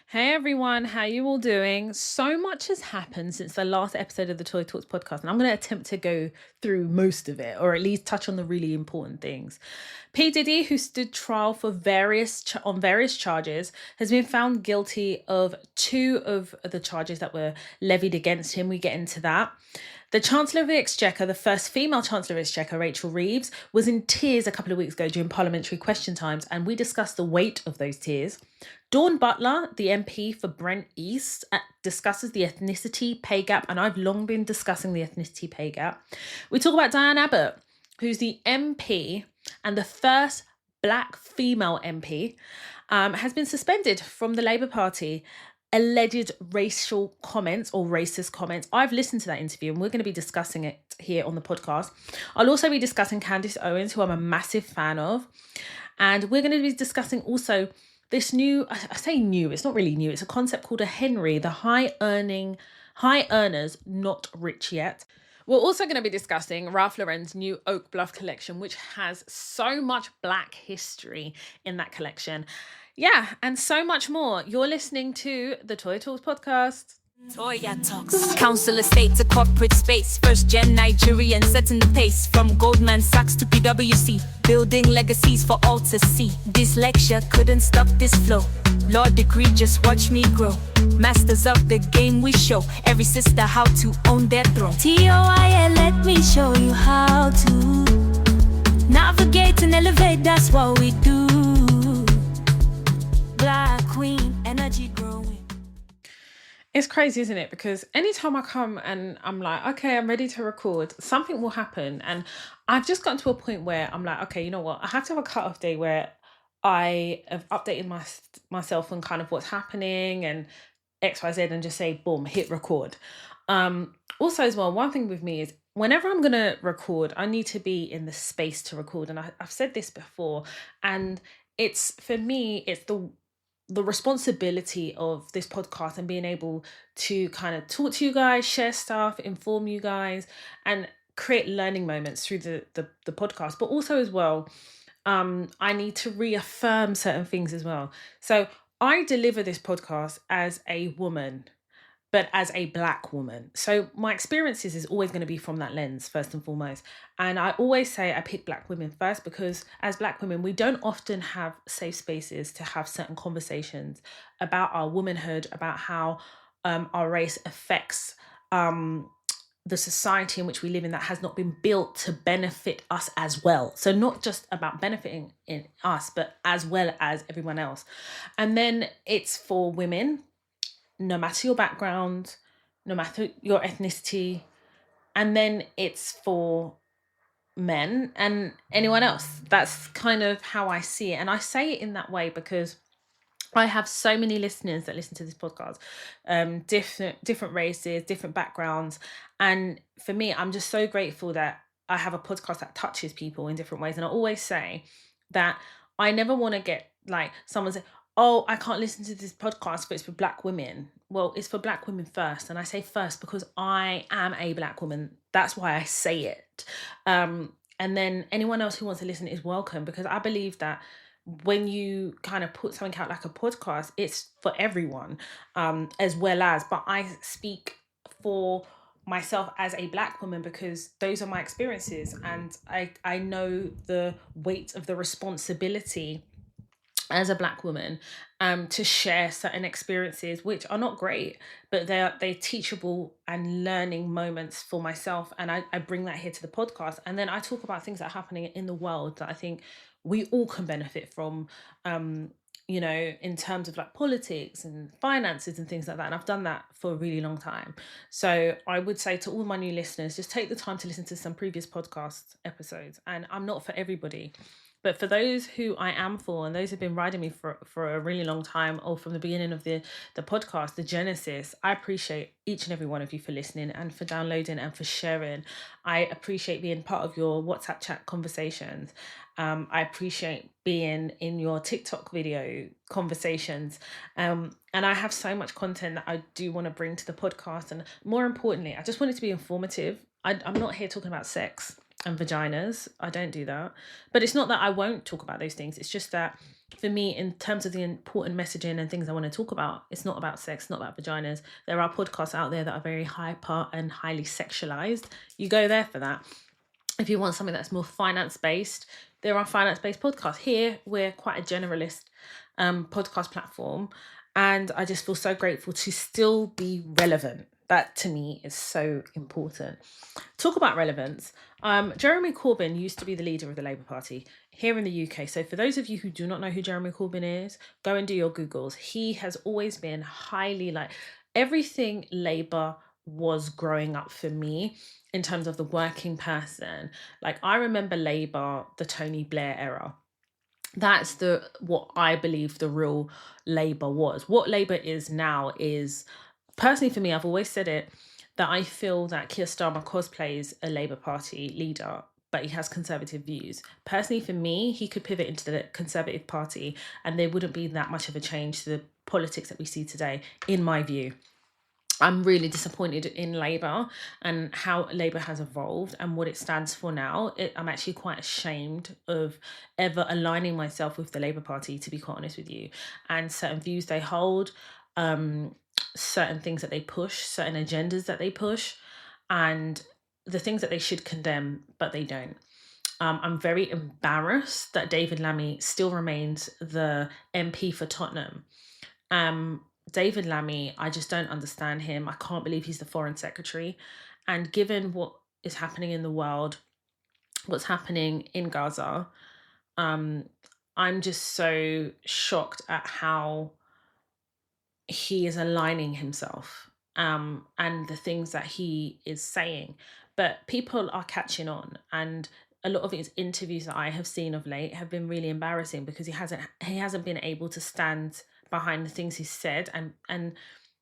Hey everyone, how you all doing? So much has happened since the last episode of the Toy Talks podcast, and I'm going to attempt to go through most of it, or at least touch on the really important things. P. Diddy, who stood trial for various charges, has been found guilty of 2 of the charges that were levied against him. We get into that. The Chancellor of the Exchequer, the first female Chancellor of the Exchequer, Rachel Reeves, was in tears a couple of weeks ago during parliamentary question times, and we discussed the weight of those tears. Dawn Butler, the MP for Brent East, discusses the ethnicity pay gap, and I've long been discussing the ethnicity pay gap. We talk about Diane Abbott, who's the MP and the first Black female MP, has been suspended from the Labour Party. Alleged racial comments or racist comments. I've listened to that interview and we're going to be discussing it here on the podcast. I'll also be discussing Candace Owens, who I'm a massive fan of. And we're going to be discussing also this new, I say new, it's not really new. It's a concept called a Henry, the high earners, not rich yet. We're also going to be discussing Ralph Lauren's new Oak Bluff collection, which has so much Black history in that collection. Yeah, and so much more. You're listening to the Toy Talks podcast. Toya Talks. Council estate to corporate space. First gen Nigerian setting the pace. From Goldman Sachs to PwC. Building legacies for all to see. Dyslexia couldn't stop this flow. Law degree, just watch me grow. Masters of the game we show. Every sister how to own their throne. TOIA, let me show you how to navigate and elevate, that's what we do. Black queen, energy growing. It's crazy, isn't it? Because anytime I come and I'm like, okay, I'm ready to record, something will happen. And I've just gotten to a point where I'm like, okay, you know what? I have to have a cut-off day where I have updated myself on kind of what's happening and XYZ and just say, boom, hit record. Also as well, one thing with me is whenever I'm going to record, I need to be in the space to record. And I've said this before, and it's, for me, it's the responsibility of this podcast and being able to kind of talk to you guys, share stuff, inform you guys, and create learning moments through the podcast. But also as well, I need to reaffirm certain things as well. So I deliver this podcast as a woman, but as a Black woman. So my experiences is always going to be from that lens, first and foremost. And I always say I pick Black women first because as Black women, we don't often have safe spaces to have certain conversations about our womanhood, about how our race affects the society in which we live in that has not been built to benefit us as well. So not just about benefiting in us, but as well as everyone else. And then it's for women, no matter your background, no matter your ethnicity. And then it's for men and anyone else. That's kind of how I see it. And I say it in that way because I have so many listeners that listen to this podcast, different races, different backgrounds. And for me, I'm just so grateful that I have a podcast that touches people in different ways. And I always say that I never want to get like someone say, oh, I can't listen to this podcast, but it's for Black women. Well, it's for Black women first. And I say first because I am a Black woman. That's why I say it. And then anyone else who wants to listen is welcome, because I believe that when you kind of put something out like a podcast, it's for everyone, as well as, but I speak for myself as a Black woman because those are my experiences. And I know the weight of the responsibility as a Black woman to share certain experiences which are not great, but they're teachable and learning moments for myself. And I bring that here to the podcast. And then I talk about things that are happening in the world that I think we all can benefit from, you know, in terms of like politics and finances and things like that. And I've done that for a really long time. So I would say to all my new listeners, just take the time to listen to some previous podcast episodes. And I'm not for everybody, but for those who I am for, and those who've been riding me for a really long time, or from the beginning of the podcast, the genesis, I appreciate each and every one of you for listening and for downloading and for sharing. I appreciate being part of your WhatsApp chat conversations. I appreciate being in your TikTok video conversations. And I have so much content that I do want to bring to the podcast. And more importantly, I just want it to be informative. I'm not here talking about sex. and vaginas. I don't do that. But it's not that I won't talk about those things. It's just that for me, in terms of the important messaging and things I want to talk about, it's not about sex, not about vaginas. There are podcasts out there that are very hyper and highly sexualized. You go there for that. If you want something that's more finance-based, there are finance-based podcasts. Here, we're quite a generalist podcast platform. And I just feel so grateful to still be relevant. That to me is so important. Talk about relevance. Jeremy Corbyn used to be the leader of the Labour Party here in the UK. So for those of you who do not know who Jeremy Corbyn is, go and do your Googles. He has always been highly like everything Labour was growing up for me in terms of the working person. Like I remember Labour, the Tony Blair era. That's what I believe the real Labour was. What Labour is now is, personally for me, I've always said it, that I feel that Keir Starmer cosplays a Labour Party leader, but he has conservative views. Personally for me, he could pivot into the Conservative Party and there wouldn't be that much of a change to the politics that we see today, in my view. I'm really disappointed in Labour and how Labour has evolved and what it stands for now. I'm actually quite ashamed of ever aligning myself with the Labour Party, to be quite honest with you, and certain views they hold, certain things that they push, certain agendas that they push, and the things that they should condemn, but they don't. I'm very embarrassed that David Lammy still remains the MP for Tottenham. David Lammy, I just don't understand him. I can't believe he's the Foreign Secretary. And given what is happening in the world, what's happening in Gaza, I'm just so shocked at how he is aligning himself and the things that he is saying. But people are catching on, and a lot of his interviews that I have seen of late have been really embarrassing because he hasn't been able to stand behind the things he's said, and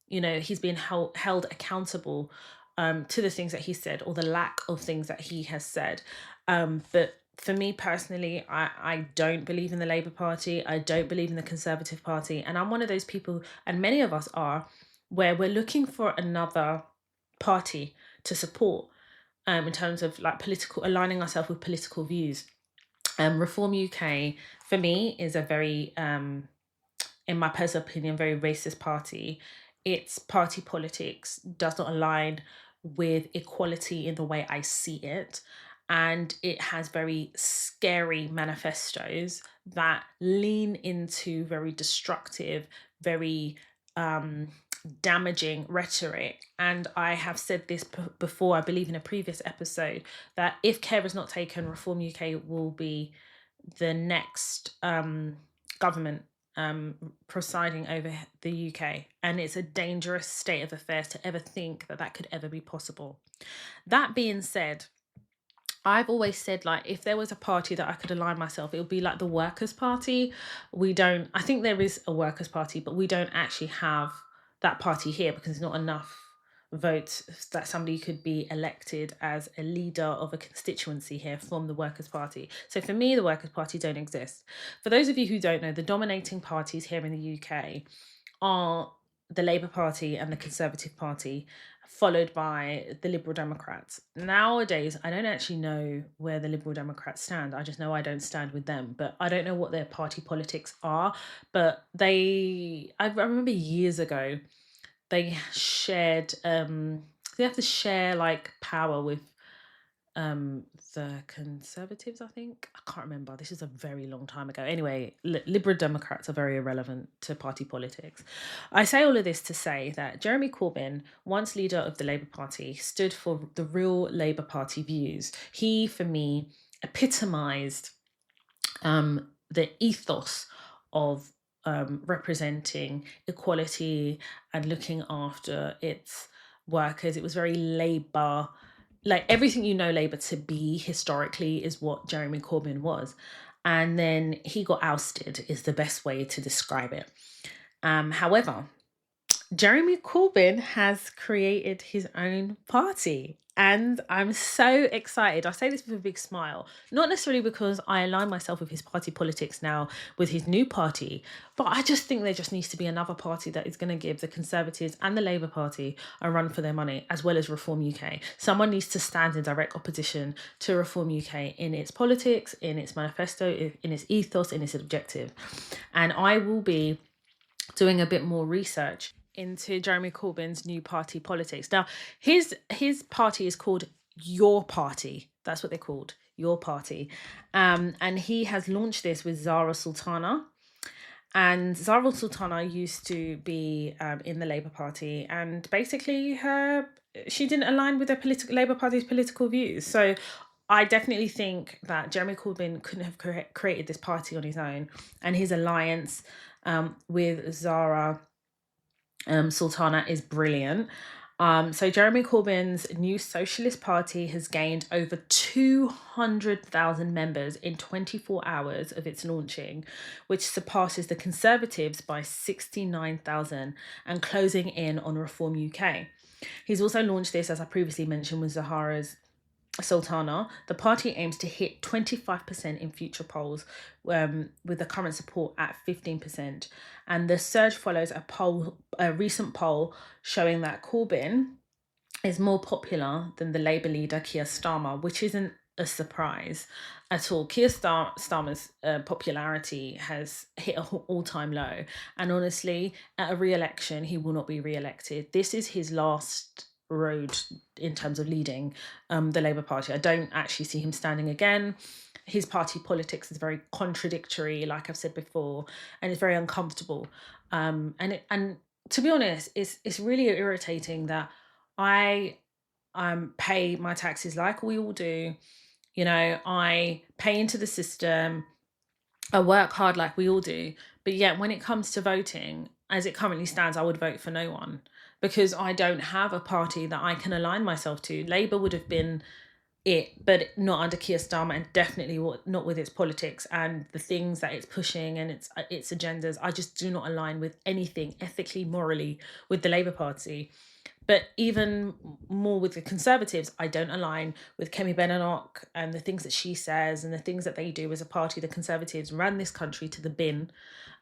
you know, he's been held accountable to the things that he said or the lack of things that he has said. But for me personally, I don't believe in the Labour Party. I don't believe in the Conservative Party. And I'm one of those people, and many of us are, where we're looking for another party to support in terms of like political, aligning ourselves with political views. Reform UK, for me, is a very, in my personal opinion, very racist party. Its party politics does not align with equality in the way I see it. And it has very scary manifestos that lean into very destructive, very damaging rhetoric. And I have said this before, I believe in a previous episode, that if care is not taken, Reform UK will be the next government presiding over the UK. And it's a dangerous state of affairs to ever think that that could ever be possible. That being said, I've always said, like, if there was a party that I could align myself, it would be like the Workers' Party. I think there is a Workers' Party, but we don't actually have that party here because there's not enough votes that somebody could be elected as a leader of a constituency here from the Workers' Party. So for me, the Workers' Party don't exist. For those of you who don't know, the dominating parties here in the UK are the Labour Party and the Conservative Party, followed by the Liberal Democrats. Nowadays, I don't actually know where the Liberal Democrats stand. I just know I don't stand with them, but I don't know what their party politics are. But I remember years ago, they shared, they have to share like power with the Conservatives, I think. I can't remember. This is a very long time ago. Anyway, Liberal Democrats are very irrelevant to party politics. I say all of this to say that Jeremy Corbyn, once leader of the Labour Party, stood for the real Labour Party views. He, for me, epitomised the ethos of representing equality and looking after its workers. It was very Labour, like everything you know Labour to be historically is what Jeremy Corbyn was. And then he got ousted is the best way to describe it. However, Jeremy Corbyn has created his own party And I'm so excited. I say this with a big smile, not necessarily because I align myself with his party politics now with his new party, but I just think there just needs to be another party that is going to give the Conservatives and the Labour Party a run for their money, as well as Reform UK. Someone needs to stand in direct opposition to Reform UK in its politics, in its manifesto, in its ethos, in its objective. And I will be doing a bit more research into Jeremy Corbyn's new party politics. Now, his party is called Your Party. That's what they're called, Your Party. And he has launched this with Zara Sultana. And Zara Sultana used to be in the Labour Party, and basically she didn't align with the Labour Party's political views. So I definitely think that Jeremy Corbyn couldn't have created this party on his own, and his alliance with Zara Sultana is brilliant. So Jeremy Corbyn's new Socialist Party has gained over 200,000 members in 24 hours of its launching, which surpasses the Conservatives by 69,000 and closing in on Reform UK. He's also launched this, as I previously mentioned, with Zahara's Sultana. The party aims to hit 25% in future polls, with the current support at 15%. And the surge follows a recent poll showing that Corbyn is more popular than the Labour leader Keir Starmer, which isn't a surprise at all. Keir Starmer's popularity has hit an all-time low, and honestly, at a re-election, he will not be re-elected. This is his last road in terms of leading the Labour Party. I don't actually see him standing again. His party politics is very contradictory, like I've said before, and it's very uncomfortable. And to be honest, it's really irritating that I pay my taxes like we all do. You know, I pay into the system. I work hard like we all do. But yet when it comes to voting, as it currently stands, I would vote for no one, because I don't have a party that I can align myself to. Labour would have been it, but not under Keir Starmer, and definitely not with its politics and the things that it's pushing and its agendas. I just do not align with anything ethically, morally with the Labour Party. But even more with the Conservatives, I don't align with Kemi Badenoch and the things that she says and the things that they do as a party. The Conservatives ran this country to the bin,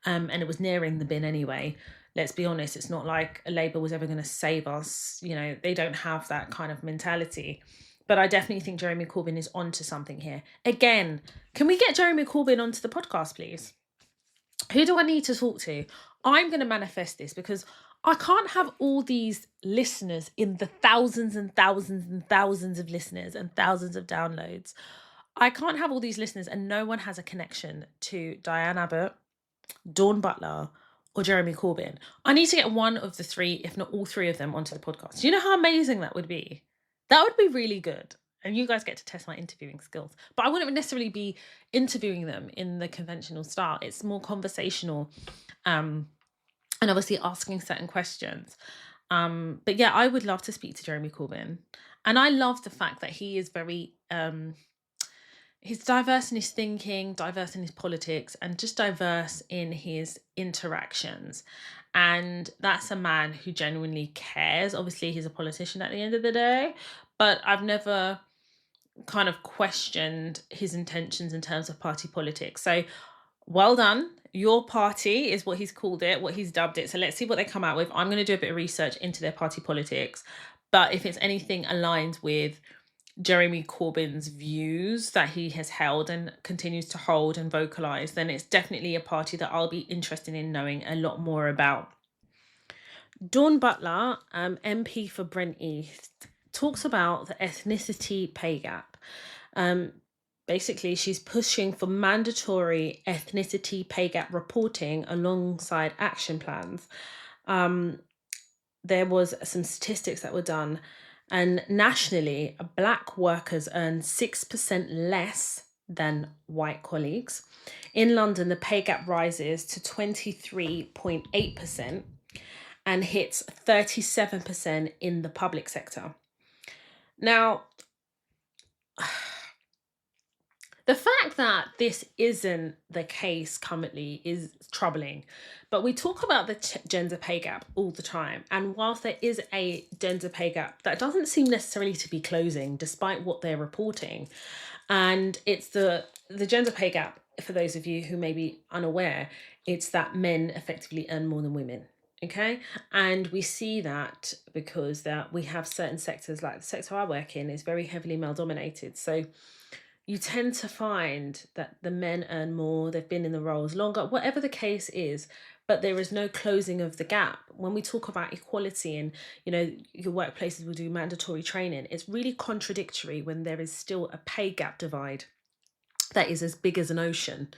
and it was nearing the bin anyway. Let's be honest, it's not like Labour was ever going to save us. You know, they don't have that kind of mentality. But I definitely think Jeremy Corbyn is onto something here. Again, can we get Jeremy Corbyn onto the podcast, please? Who do I need to talk to? I'm going to manifest this, because I can't have all these listeners in the thousands and thousands and thousands of listeners and thousands of downloads. I can't have all these listeners and no one has a connection to Diane Abbott, Dawn Butler, or Jeremy Corbyn. I need to get one of the three, if not all three of them, onto the podcast. Do you know how amazing that would be? That would be really good. And you guys get to test my interviewing skills. But I wouldn't necessarily be interviewing them in the conventional style. It's more conversational, and obviously asking certain questions. But yeah, I would love to speak to Jeremy Corbyn. And I love the fact that he is very... he's diverse in his thinking, diverse in his politics, and just diverse in his interactions. And that's a man who genuinely cares. Obviously, he's a politician at the end of the day, but I've never kind of questioned his intentions in terms of party politics. So well done. Your Party is what he's called it, what he's dubbed it. So let's see what they come out with. I'm going to do a bit of research into their party politics. But if it's anything aligned with Jeremy Corbyn's views that he has held and continues to hold and vocalise, then it's definitely a party that I'll be interested in knowing a lot more about. Dawn Butler, MP for Brent East, talks about the ethnicity pay gap. Basically, she's pushing for mandatory ethnicity pay gap reporting alongside action plans. There was some statistics that were done, and nationally, Black workers earn 6% less than white colleagues. In London, the pay gap rises to 23.8% and hits 37% in the public sector. Now, The fact that this isn't the case currently is troubling, but we talk about the gender pay gap all the time. And whilst there is a gender pay gap, that doesn't seem necessarily to be closing, despite what they're reporting. And it's the gender pay gap, for those of you who may be unaware, it's that men effectively earn more than women. Okay, and we see that because that we have certain sectors, like the sector I work in is very heavily male dominated. So you tend to find that the men earn more, they've been in the roles longer, whatever the case is, but there is no closing of the gap. When we talk about equality and, your workplaces will do mandatory training, it's really contradictory when there is still a pay gap divide that is as big as an ocean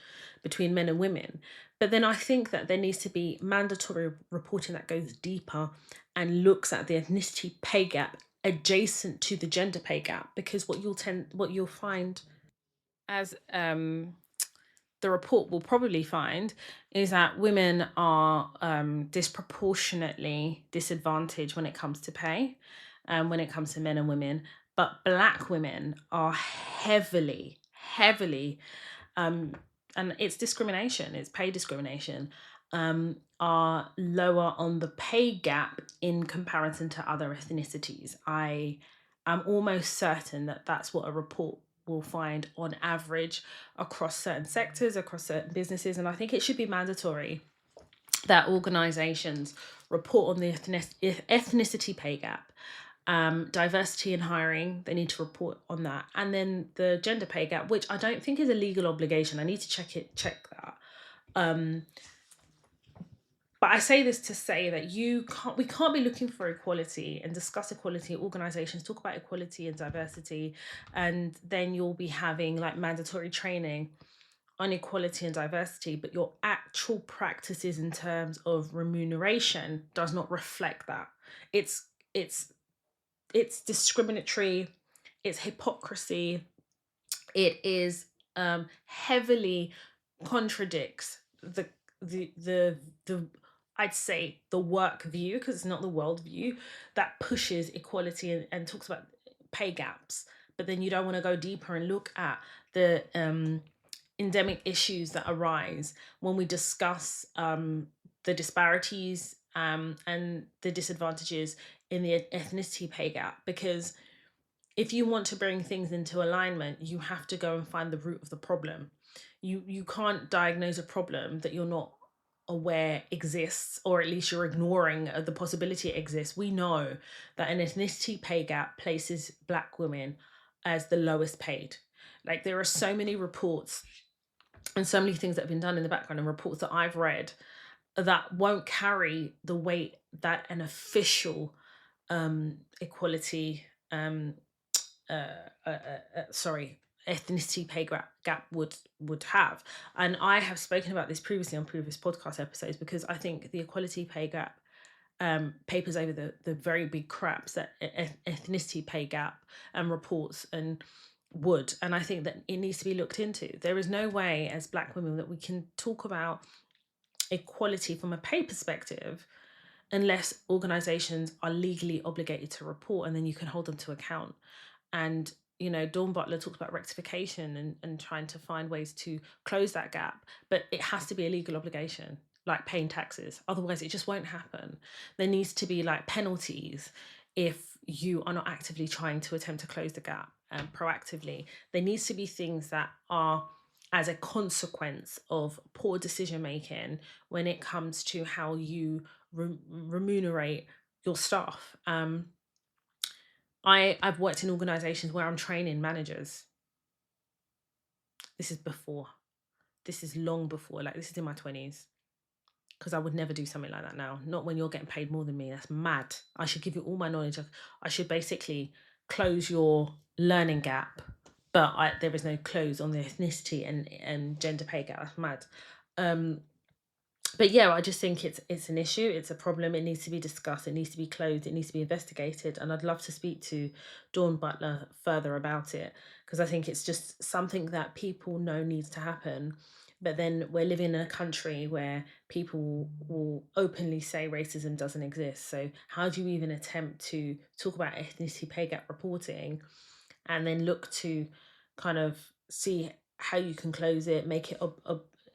between men and women. But then I think that there needs to be mandatory reporting that goes deeper and looks at the ethnicity pay gap adjacent to the gender pay gap, because what you'll find, as the report will probably find, is that women are disproportionately disadvantaged when it comes to pay, when it comes to men and women. But Black women are heavily, and it's discrimination, it's pay discrimination, are lower on the pay gap in comparison to other ethnicities. I am almost certain that that's what a report will find on average across certain sectors, across certain businesses. And I think it should be mandatory that organisations report on the ethnicity pay gap, diversity in hiring, they need to report on that, and then the gender pay gap, which I don't think is a legal obligation. I need to check that. But I say this to say that we can't be looking for equality and discuss equality. Organisations talk about equality and diversity, and then you'll be having like mandatory training on equality and diversity, but your actual practices in terms of remuneration does not reflect that. It's discriminatory, it's hypocrisy, it is heavily contradicts the I'd say the work view, because it's not the world view, that pushes equality and talks about pay gaps. But then you don't want to go deeper and look at the endemic issues that arise when we discuss the disparities and the disadvantages in the ethnicity pay gap. Because if you want to bring things into alignment, you have to go and find the root of the problem. You can't diagnose a problem that you're not aware exists, or at least you're ignoring the possibility it exists. We know that an ethnicity pay gap places Black women as the lowest paid. Like, there are so many reports and so many things that have been done in the background, and reports that I've read that won't carry the weight that an official equality ethnicity pay gap would have. And I have spoken about this previously on previous podcast episodes, because I think the equality pay gap papers over the very big craps that ethnicity pay gap and reports and would. And I think that it needs to be looked into. There is no way as Black women that we can talk about equality from a pay perspective unless organisations are legally obligated to report, and then you can hold them to account. And Dawn Butler talks about rectification and trying to find ways to close that gap, but it has to be a legal obligation, like paying taxes. Otherwise, it just won't happen. There needs to be like penalties if you are not actively trying to attempt to close the gap proactively. There needs to be things that are as a consequence of poor decision making when it comes to how you remunerate your staff. I've worked in organisations where I'm training managers. This is long before, like this is in my 20s, because I would never do something like that now. Not when you're getting paid more than me. That's mad. I should give you all my knowledge. I should basically close your learning gap, but there is no close on the ethnicity and gender pay gap. That's mad. But yeah, I just think it's an issue. It's a problem. It needs to be discussed. It needs to be closed. It needs to be investigated. And I'd love to speak to Dawn Butler further about it, because I think it's just something that people know needs to happen. But then we're living in a country where people will openly say racism doesn't exist. So how do you even attempt to talk about ethnicity pay gap reporting and then look to kind of see how you can close it, make it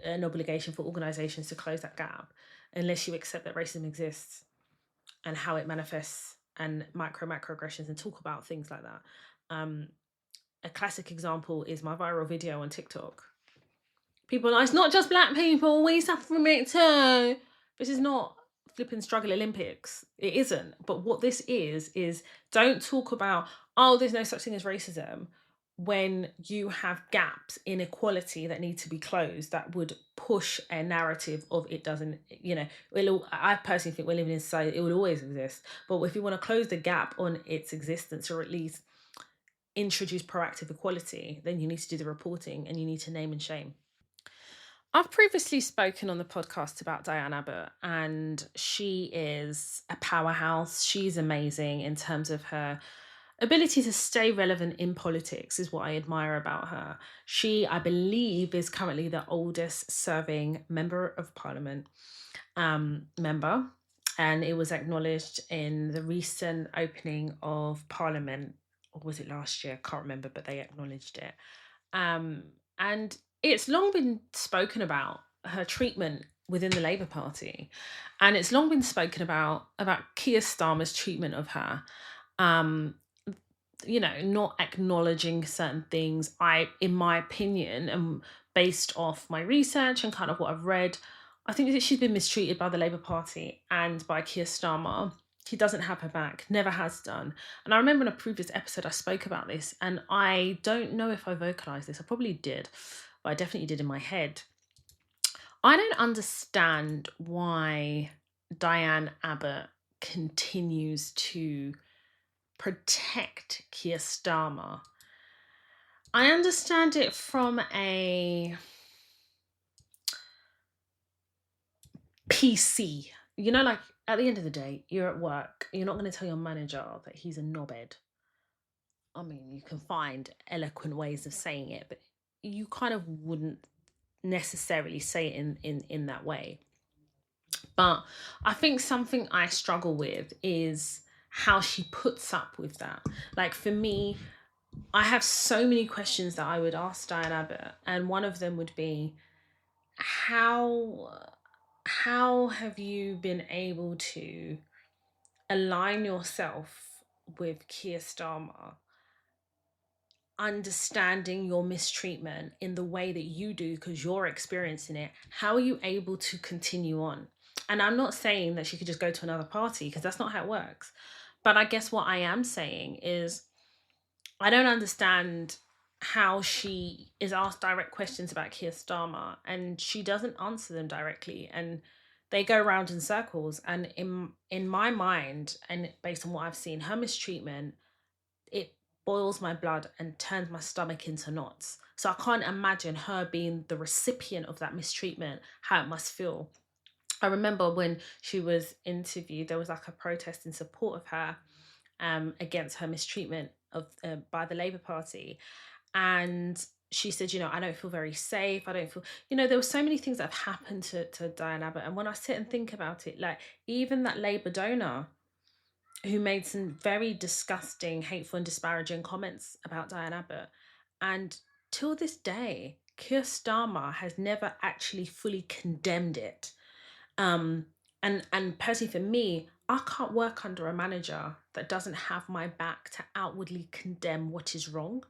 an obligation for organisations to close that gap, unless you accept that racism exists and how it manifests and microaggressions and talk about things like that. A classic example is my viral video on TikTok. People are like, it's not just black people, we suffer from it too. This is not flipping struggle Olympics. It isn't. But what this is don't talk about, oh, there's no such thing as racism, when you have gaps, inequality that need to be closed, that would push a narrative of it doesn't, I personally think we're living in society, it will always exist. But if you want to close the gap on its existence, or at least introduce proactive equality, then you need to do the reporting and you need to name and shame. I've previously spoken on the podcast about Diane Abbott, and she is a powerhouse. She's amazing in terms of her ability to stay relevant in politics, is what I admire about her. She, I believe, is currently the oldest serving member of parliament member, and it was acknowledged in the recent opening of parliament, or was it last year? I can't remember, but they acknowledged it. And it's long been spoken about, her treatment within the Labour Party, and it's long been spoken about Keir Starmer's treatment of her. Not acknowledging certain things. In my opinion, and based off my research and kind of what I've read, I think that she's been mistreated by the Labour Party and by Keir Starmer. He doesn't have her back, never has done. And I remember in a previous episode I spoke about this, and I don't know if I vocalised this. I probably did, but I definitely did in my head. I don't understand why Diane Abbott continues to protect Keir Starmer. I understand it from a PC. Like at the end of the day, you're at work. You're not going to tell your manager that he's a knobhead. I mean, you can find eloquent ways of saying it, but you kind of wouldn't necessarily say it in that way. But I think something I struggle with is how she puts up with that. Like for me, I have so many questions that I would ask Diane Abbott, and one of them would be, how have you been able to align yourself with Keir Starmer, understanding your mistreatment in the way that you do because you're experiencing it? How are you able to continue on? And I'm not saying that she could just go to another party, because that's not how it works. But I guess what I am saying is, I don't understand how she is asked direct questions about Keir Starmer and she doesn't answer them directly, and they go round in circles. And in my mind, and based on what I've seen, her mistreatment, it boils my blood and turns my stomach into knots. So I can't imagine her being the recipient of that mistreatment, how it must feel. I remember when she was interviewed, there was like a protest in support of her, against her mistreatment of by the Labour Party. And she said, I don't feel very safe. I don't feel, there were so many things that have happened to Diane Abbott. And when I sit and think about it, like even that Labour donor who made some very disgusting, hateful and disparaging comments about Diane Abbott, and till this day, Keir Starmer has never actually fully condemned it. And personally for me, I can't work under a manager that doesn't have my back to outwardly condemn what is wrong.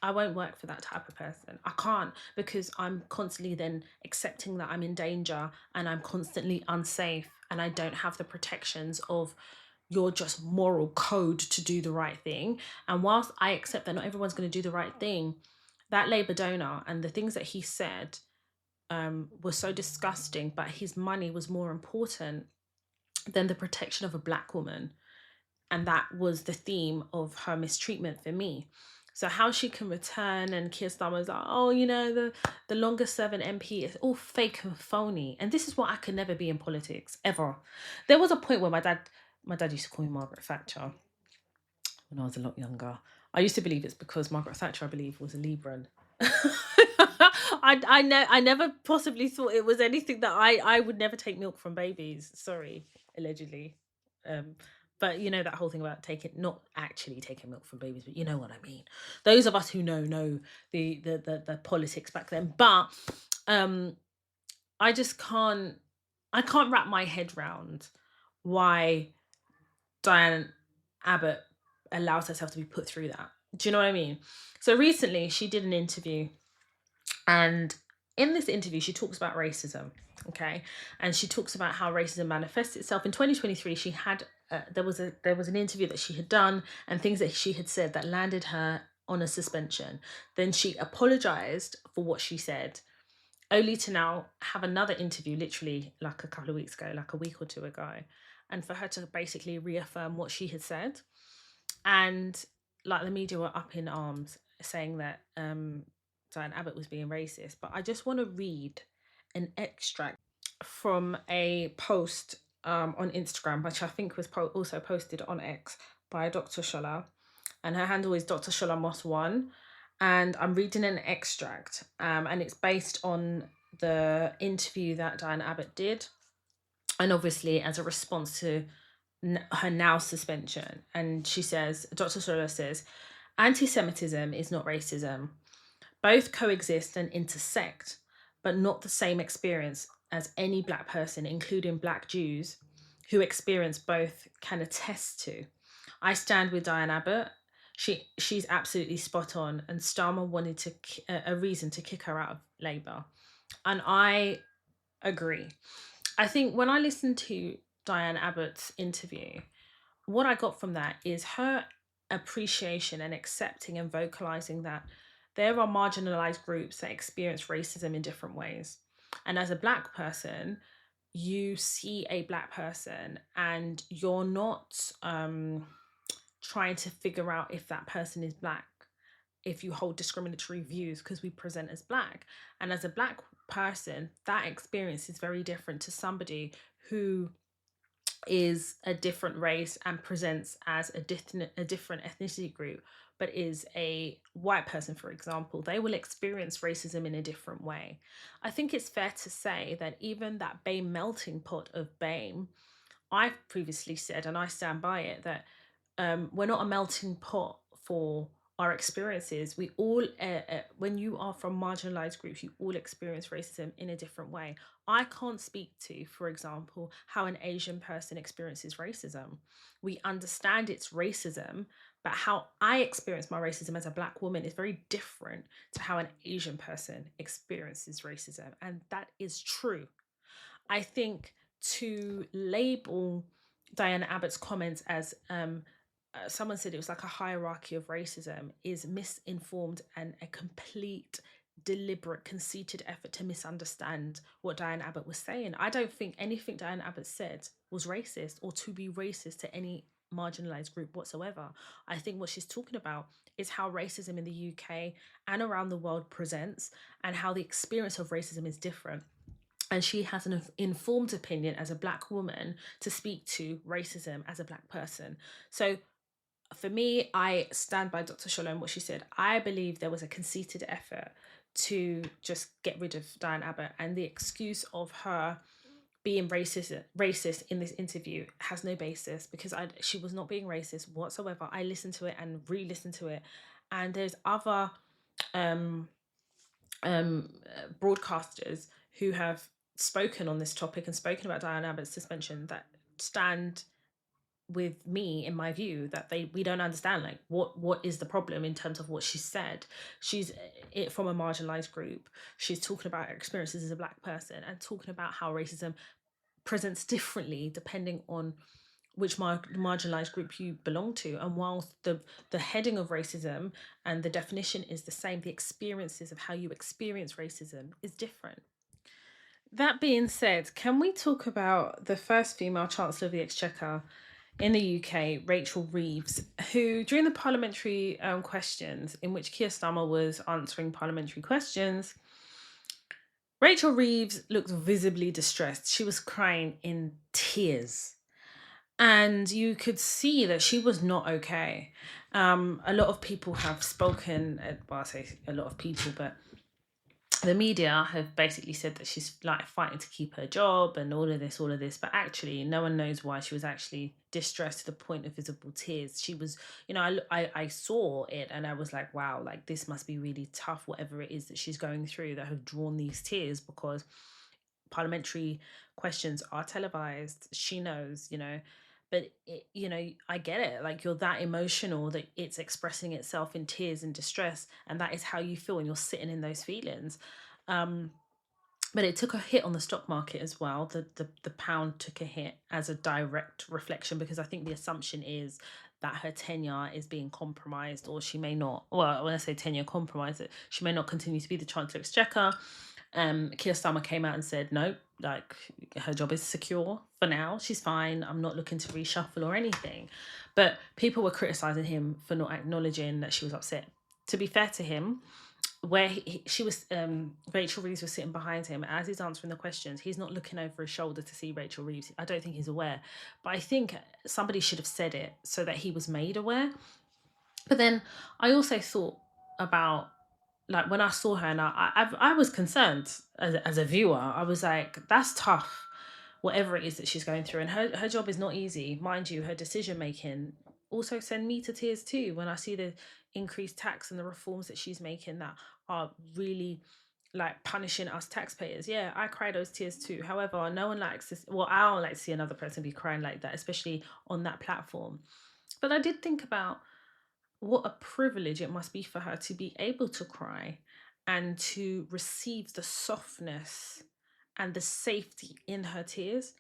I won't work for that type of person. I can't, because I'm constantly then accepting that I'm in danger and I'm constantly unsafe and I don't have the protections of your just moral code to do the right thing. And whilst I accept that not everyone's going to do the right thing, that Labour donor and the things that he said were so disgusting, but his money was more important than the protection of a black woman. And that was the theme of her mistreatment for me. So how she can return, and Keir Starmer's like, oh, the longest serving MP is all fake and phony. And this is what I could never be in politics, ever. There was a point where my dad used to call me Margaret Thatcher when I was a lot younger. I used to believe it's because Margaret Thatcher, I believe, was a Libran. I never possibly thought it was anything that I would never take milk from babies. Sorry, allegedly. But you know that whole thing about not actually taking milk from babies, but you know what I mean. Those of us who know the politics back then. But I just can't wrap my head round why Diane Abbott allows herself to be put through that. Do you know what I mean? So recently she did an interview, and in this interview she talks about racism, okay? And she talks about how racism manifests itself. In 2023 she had there was an interview that she had done and things that she had said that landed her on a suspension. Then she apologized for what she said, only to now have another interview literally like a couple of weeks ago, like a week or two ago, and for her to basically reaffirm what she had said. And like the media were up in arms saying that Diane Abbott was being racist. But I just want to read an extract from a post on Instagram, which I think was also posted on X by Dr. Shola, and her handle is Dr. Shola Moss 1. And I'm reading an extract, and it's based on the interview that Diane Abbott did, and obviously as a response to her now suspension. And she says, Dr. Shola says, anti-Semitism is not racism. Both coexist and intersect, but not the same experience, as any Black person, including Black Jews who experience both, can attest to. I stand with Diane Abbott. She's absolutely spot on, and Starmer wanted a reason to kick her out of Labour. And I agree. I think when I listened to Diane Abbott's interview, what I got from that is her appreciation and accepting and vocalizing that there are marginalized groups that experience racism in different ways. And as a Black person, you see a Black person and you're not trying to figure out if that person is Black, if you hold discriminatory views because we present as Black. And as a Black person, that experience is very different to somebody who is a different race and presents as a different ethnicity group, but is a white person, for example. They will experience racism in a different way. I think it's fair to say that even that BAME melting pot of BAME, I've previously said, and I stand by it, that we're not a melting pot for our experiences. We all, when you are from marginalized groups, you all experience racism in a different way. I can't speak to, for example, how an Asian person experiences racism. We understand it's racism, but how I experience my racism as a Black woman is very different to how an Asian person experiences racism. And that is true. I think to label Diana Abbott's comments as someone said it was like a hierarchy of racism is misinformed and a complete, deliberate, conceited effort to misunderstand what Diane Abbott was saying. I don't think anything Diane Abbott said was racist or to be racist to any marginalized group whatsoever. I think what she's talking about is how racism in the UK and around the world presents, and how the experience of racism is different. And she has an informed opinion as a Black woman to speak to racism as a Black person. So for me, I stand by Dr. Shola and what she said. I believe there was a conceited effort to just get rid of Diane Abbott, and the excuse of her being racist in this interview has no basis, because she was not being racist whatsoever. I listened to it and re-listened to it, and there's other broadcasters who have spoken on this topic and spoken about Diane Abbott's suspension that stand with me in my view that we don't understand, like, what is the problem in terms of what she said. She's from a marginalized group. She's talking about her experiences as a Black person and talking about how racism presents differently depending on which marginalized group you belong to. And whilst the heading of racism and the definition is the same, the experiences of how you experience racism is different. That being said, can we talk about the first female Chancellor of the Exchequer in the UK, Rachel Reeves, who during the parliamentary questions in which Keir Starmer was answering parliamentary questions, Rachel Reeves looked visibly distressed. She was crying in tears. And you could see that she was not okay. A lot of people have spoken, well, I say a lot of people, but the media have basically said that she's like fighting to keep her job and all of this, but actually no one knows why she was actually distressed to the point of visible tears. She was, I saw it and I was like, wow, like this must be really tough, whatever it is that she's going through that have drawn these tears, because parliamentary questions are televised. She knows, but I get it. Like, you're that emotional that it's expressing itself in tears and distress, and that is how you feel, and you're sitting in those feelings. But it took a hit on the stock market as well. The pound took a hit as a direct reflection, because I think the assumption is that her tenure is being compromised, or she may not. Well, when I say tenure compromised, she may not continue to be the Chancellor of Exchequer. Keir Starmer came out and said, no, like, her job is secure for now. She's fine. I'm not looking to reshuffle or anything. But people were criticising him for not acknowledging that she was upset. To be fair to him, where she was, Rachel Reeves was sitting behind him as he's answering the questions. He's not looking over his shoulder to see Rachel Reeves. I don't think he's aware. But I think somebody should have said it so that he was made aware. But then I also thought about, like, when I saw her, and I was concerned as a viewer. I was like, that's tough, whatever it is that she's going through. And her job is not easy. Mind you, her decision making also send me to tears too, when I see the increased tax and the reforms that she's making that are really like punishing us taxpayers. Yeah, I cry those tears too. However, no one likes this. Well, I don't like to see another person be crying like that, especially on that platform. But I did think about what a privilege it must be for her to be able to cry and to receive the softness and the safety in her tears.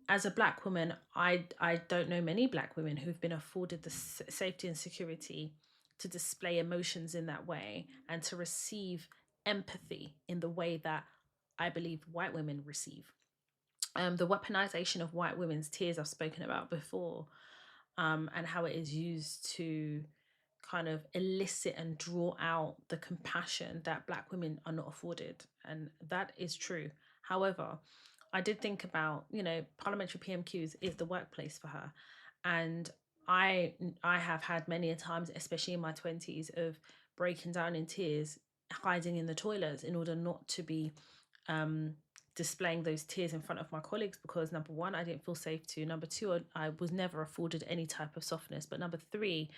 As a Black woman, I don't know many Black women who've been afforded the safety and security to display emotions in that way and to receive empathy in the way that I believe white women receive. The weaponization of white women's tears I've spoken about before, and how it is used to kind of elicit and draw out the compassion that Black women are not afforded. And that is true. However, I did think about, parliamentary PMQs is the workplace for her. And I have had many a times, especially in my 20s, of breaking down in tears, hiding in the toilets in order not to be displaying those tears in front of my colleagues, because number one, I didn't feel safe to. Number two, I was never afforded any type of softness. But number three,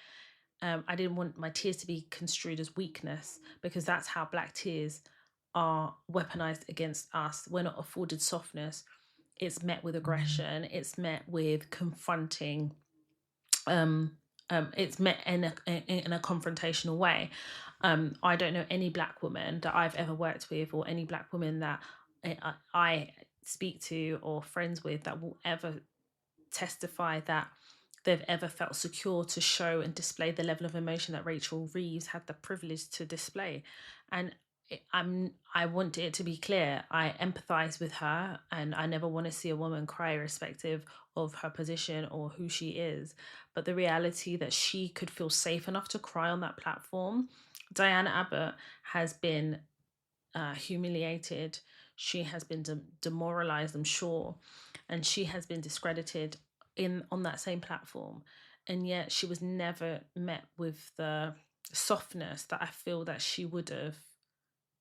I didn't want my tears to be construed as weakness, because that's how Black tears are weaponized against us. We're not afforded softness. It's met with aggression. It's met with confronting. It's met in a confrontational way. I don't know any Black woman that I've ever worked with, or any Black woman that I speak to or friends with, that will ever testify that they've ever felt secure to show and display the level of emotion that Rachel Reeves had the privilege to display. And I want it to be clear, I empathize with her, and I never want to see a woman cry irrespective of her position or who she is. But the reality that she could feel safe enough to cry on that platform. Diane Abbott has been humiliated. She has been demoralized, I'm sure, and she has been discredited on that same platform. And yet she was never met with the softness that I feel that she would have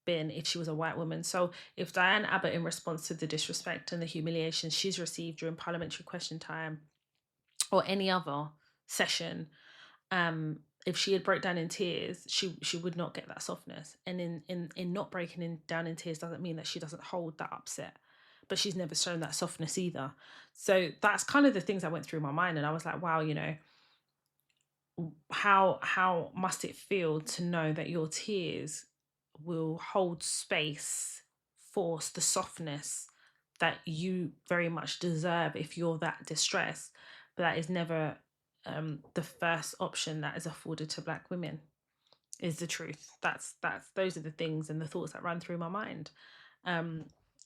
been if she was a white woman. So if Diane Abbott, in response to the disrespect and the humiliation she's received during parliamentary question time or any other session, if she had broke down in tears, she would not get that softness. And in not breaking down in tears doesn't mean that she doesn't hold that upset, but she's never shown that softness either. So that's kind of the things that went through my mind, and I was like, wow, how must it feel to know that your tears will hold space for the softness that you very much deserve if you're that distressed, but that is never the first option that is afforded to Black women, is the truth. That's those are the things and the thoughts that run through my mind.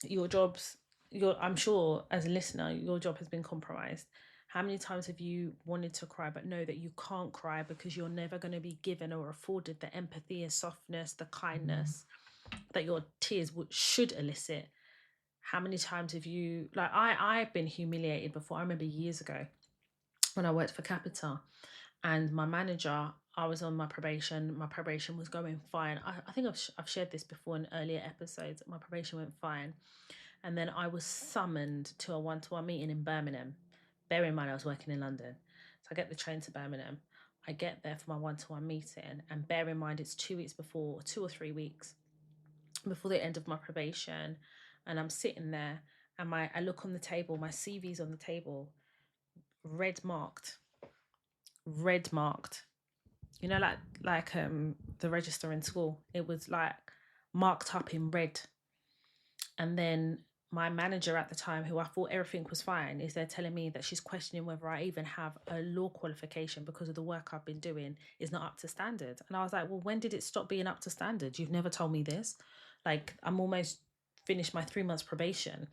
Your jobs, I'm sure as a listener, your job has been compromised. How many times have you wanted to cry but know that you can't cry because you're never going to be given or afforded the empathy and softness, the kindness that your tears should elicit? How many times have you, I've been humiliated before. I remember years ago when I worked for Capita, and my manager, I was on my probation. My probation was going fine. I think I've shared this before in earlier episodes. My probation went fine. And then I was summoned to a one-to-one meeting in Birmingham. Bear in mind, I was working in London. So I get the train to Birmingham. I get there for my one-to-one meeting. And bear in mind, it's 2 weeks before, 2 or 3 weeks before the end of my probation. And I'm sitting there and I look on the table, my CV's on the table, red marked. You know, like the register in school. It was like marked up in red. And then my manager at the time, who I thought everything was fine, is there telling me that she's questioning whether I even have a law qualification because of the work I've been doing is not up to standard. And I was like, well, when did it stop being up to standard? You've never told me this. Like, I'm almost finished my 3 months probation.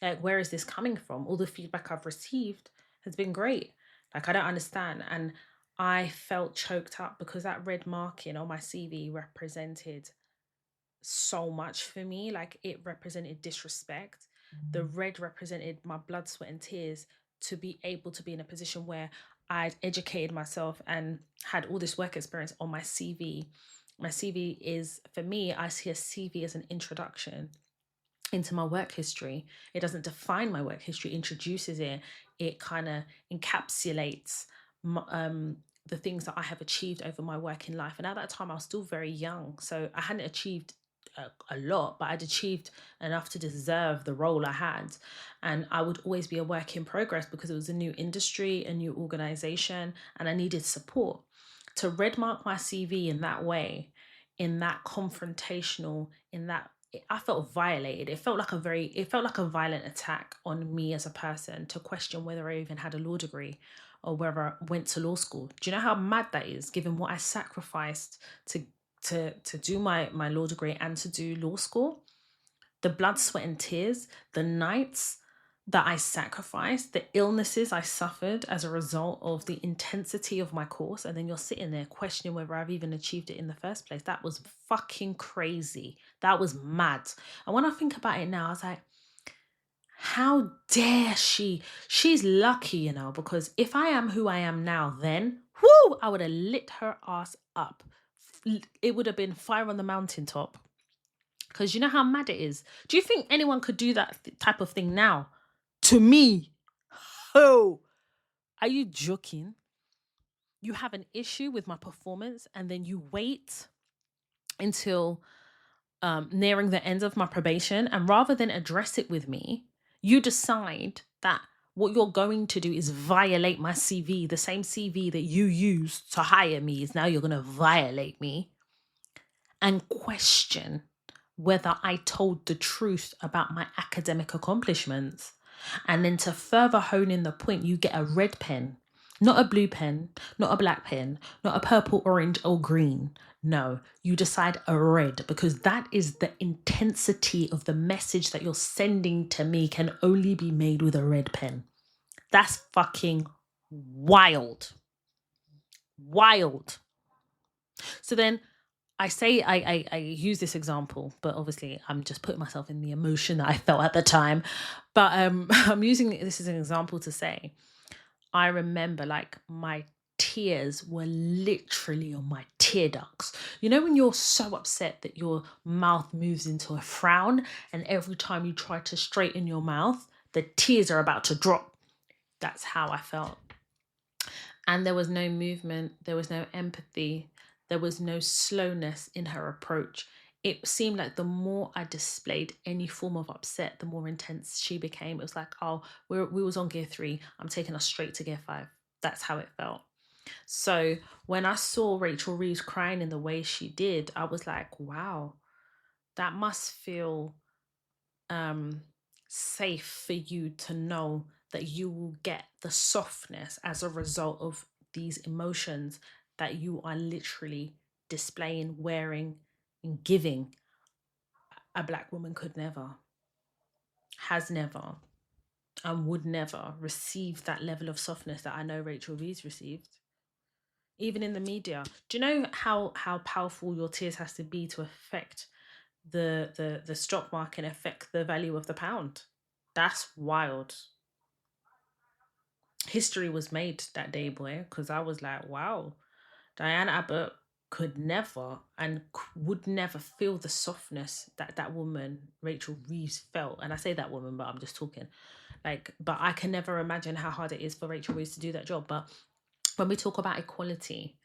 Like, where is this coming from? All the feedback I've received has been great. Like, I don't understand. And I felt choked up because that red marking on my CV represented so much for me. Like, it represented disrespect. The red represented my blood, sweat, and tears to be able to be in a position where I'd educated myself and had all this work experience on my CV. My CV is, for me, I see a CV as an introduction into my work history. It doesn't define my work history, introduces it. It kind of encapsulates the things that I have achieved over my working life. And at that time, I was still very young. So I hadn't achieved a lot, but I'd achieved enough to deserve the role I had. And I would always be a work in progress because it was a new industry, a new organization, and I needed support. To red mark my CV in that way, in that confrontational, in that, I felt violated. It felt like a violent attack on me as a person, to question whether I even had a law degree or whether I went to law school. Do you know how mad that is, given what I sacrificed to do my law degree and to do law school? The blood, sweat, and tears, the nights that I sacrificed, the illnesses I suffered as a result of the intensity of my course. And then you're sitting there questioning whether I've even achieved it in the first place. That was fucking crazy. That was mad. And when I think about it now, I was like, how dare she? She's lucky, you know, because if I am who I am now, then, whoo, I would have lit her ass up. It would have been fire on the mountaintop. Because you know how mad it is. Do you think anyone could do that type of thing now? To me? Oh, are you joking? You have an issue with my performance and then you wait until nearing the end of my probation, and rather than address it with me, you decide that what you're going to do is violate my CV. The same CV that you used to hire me is now you're going to violate me and question whether I told the truth about my academic accomplishments. And then to further hone in the point, you get a red pen, not a blue pen, not a black pen, not a purple, orange, or green. No, you decide a red, because that is the intensity of the message that you're sending to me can only be made with a red pen. That's fucking wild. Wild. So then I use this example, but obviously I'm just putting myself in the emotion that I felt at the time. But I'm using this as an example to say, I remember like my tears were literally on my tear ducts. You know when you're so upset that your mouth moves into a frown, and every time you try to straighten your mouth, the tears are about to drop? That's how I felt. And there was no movement, there was no empathy, there was no slowness in her approach. It seemed like the more I displayed any form of upset, the more intense she became. It was like, oh, we was on gear 3. I'm taking us straight to gear 5. That's how it felt. So when I saw Rachel Reeves crying in the way she did, I was like, wow, that must feel safe for you to know that you will get the softness as a result of these emotions that you are literally displaying, wearing, and giving. A Black woman could never, has never, and would never receive that level of softness that I know Rachel Reeves received. Even in the media. Do you know how powerful your tears has to be to affect the stock market, affect the value of the pound? That's wild. history was made that day, boy, because I was like, wow, Diane Abbott could never and would never feel the softness that that woman, Rachel Reeves, felt. And I say that woman, but I'm just talking. Like, but I can never imagine how hard it is for Rachel Reeves to do that job. But when we talk about equality,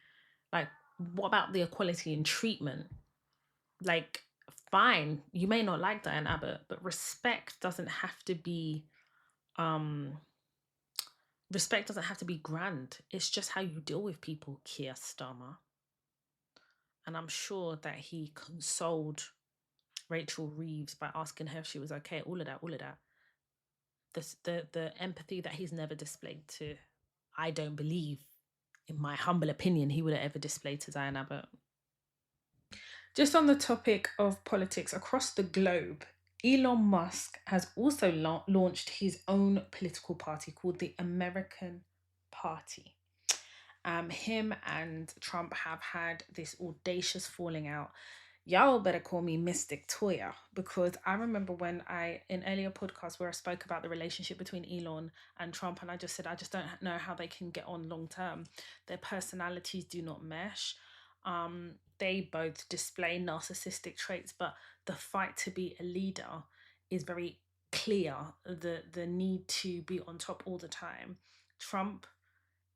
like, what about the equality in treatment? Like, fine, you may not like Diane Abbott, but um respect doesn't have to be grand. It's just how you deal with people, Keir Starmer. And I'm sure that he consoled Rachel Reeves by asking her if she was okay. All of that, all of that. The empathy that he's never displayed to, I don't believe, in my humble opinion, he would have ever displayed to Diane Abbott. Just on the topic of politics across the globe, Elon Musk has also launched his own political party called the American Party. Him and Trump have had this audacious falling out. Y'all better call me Miss Victoria, because I remember when in earlier podcasts where I spoke about the relationship between Elon and Trump, and I just said I just don't know how they can get on long term. Their personalities do not mesh. They both display narcissistic traits, but the fight to be a leader is very clear. The need to be on top all the time. Trump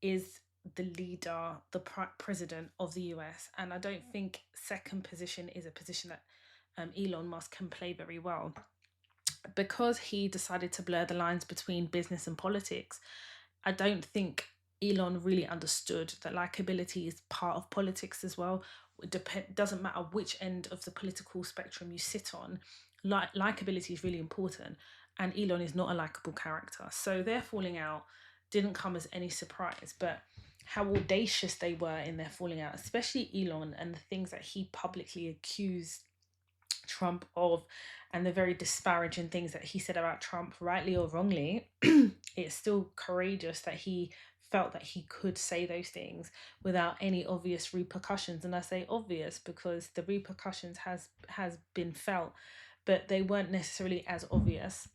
is the leader, the president of the US, and I don't think second position is a position that Elon Musk can play very well, because he decided to blur the lines between business and politics. I don't think Elon really understood that likability is part of politics as well. It doesn't matter which end of the political spectrum you sit on. Likability is really important, and Elon is not a likable character. So their falling out didn't come as any surprise, but how audacious they were in their falling out, especially Elon, and the things that he publicly accused Trump of, and the very disparaging things that he said about Trump, rightly or wrongly. It's still courageous that he felt that he could say those things without any obvious repercussions. And I say obvious because the repercussions has been felt, but they weren't necessarily as obvious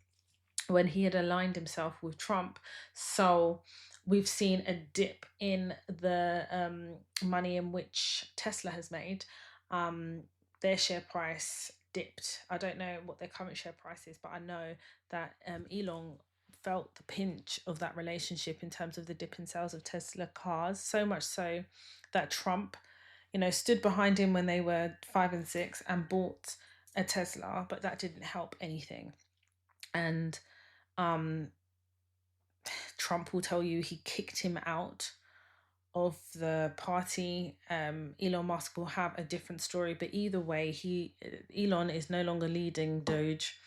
when he had aligned himself with Trump. So we've seen a dip in the money in which Tesla has made. Their share price dipped. I don't know what their current share price is, but I know that Elon felt the pinch of that relationship in terms of the dip in sales of Tesla cars, so much so that Trump, stood behind him when they were 5 and 6 and bought a Tesla, but that didn't help anything. And Trump will tell you he kicked him out of the party. Elon Musk will have a different story, but either way, Elon is no longer leading Doge.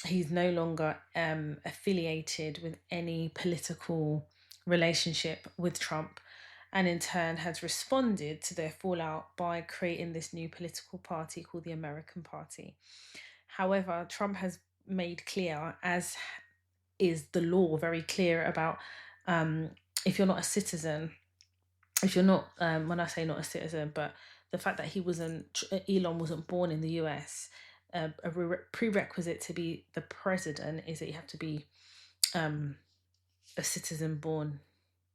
He's no longer affiliated with any political relationship with Trump, and in turn has responded to their fallout by creating this new political party called the American Party. However, Trump has made clear, as is the law, very clear about if you're not a citizen, if you're not, when I say not a citizen, but the fact that Elon wasn't born in the US, a prerequisite to be the president is that you have to be a citizen born,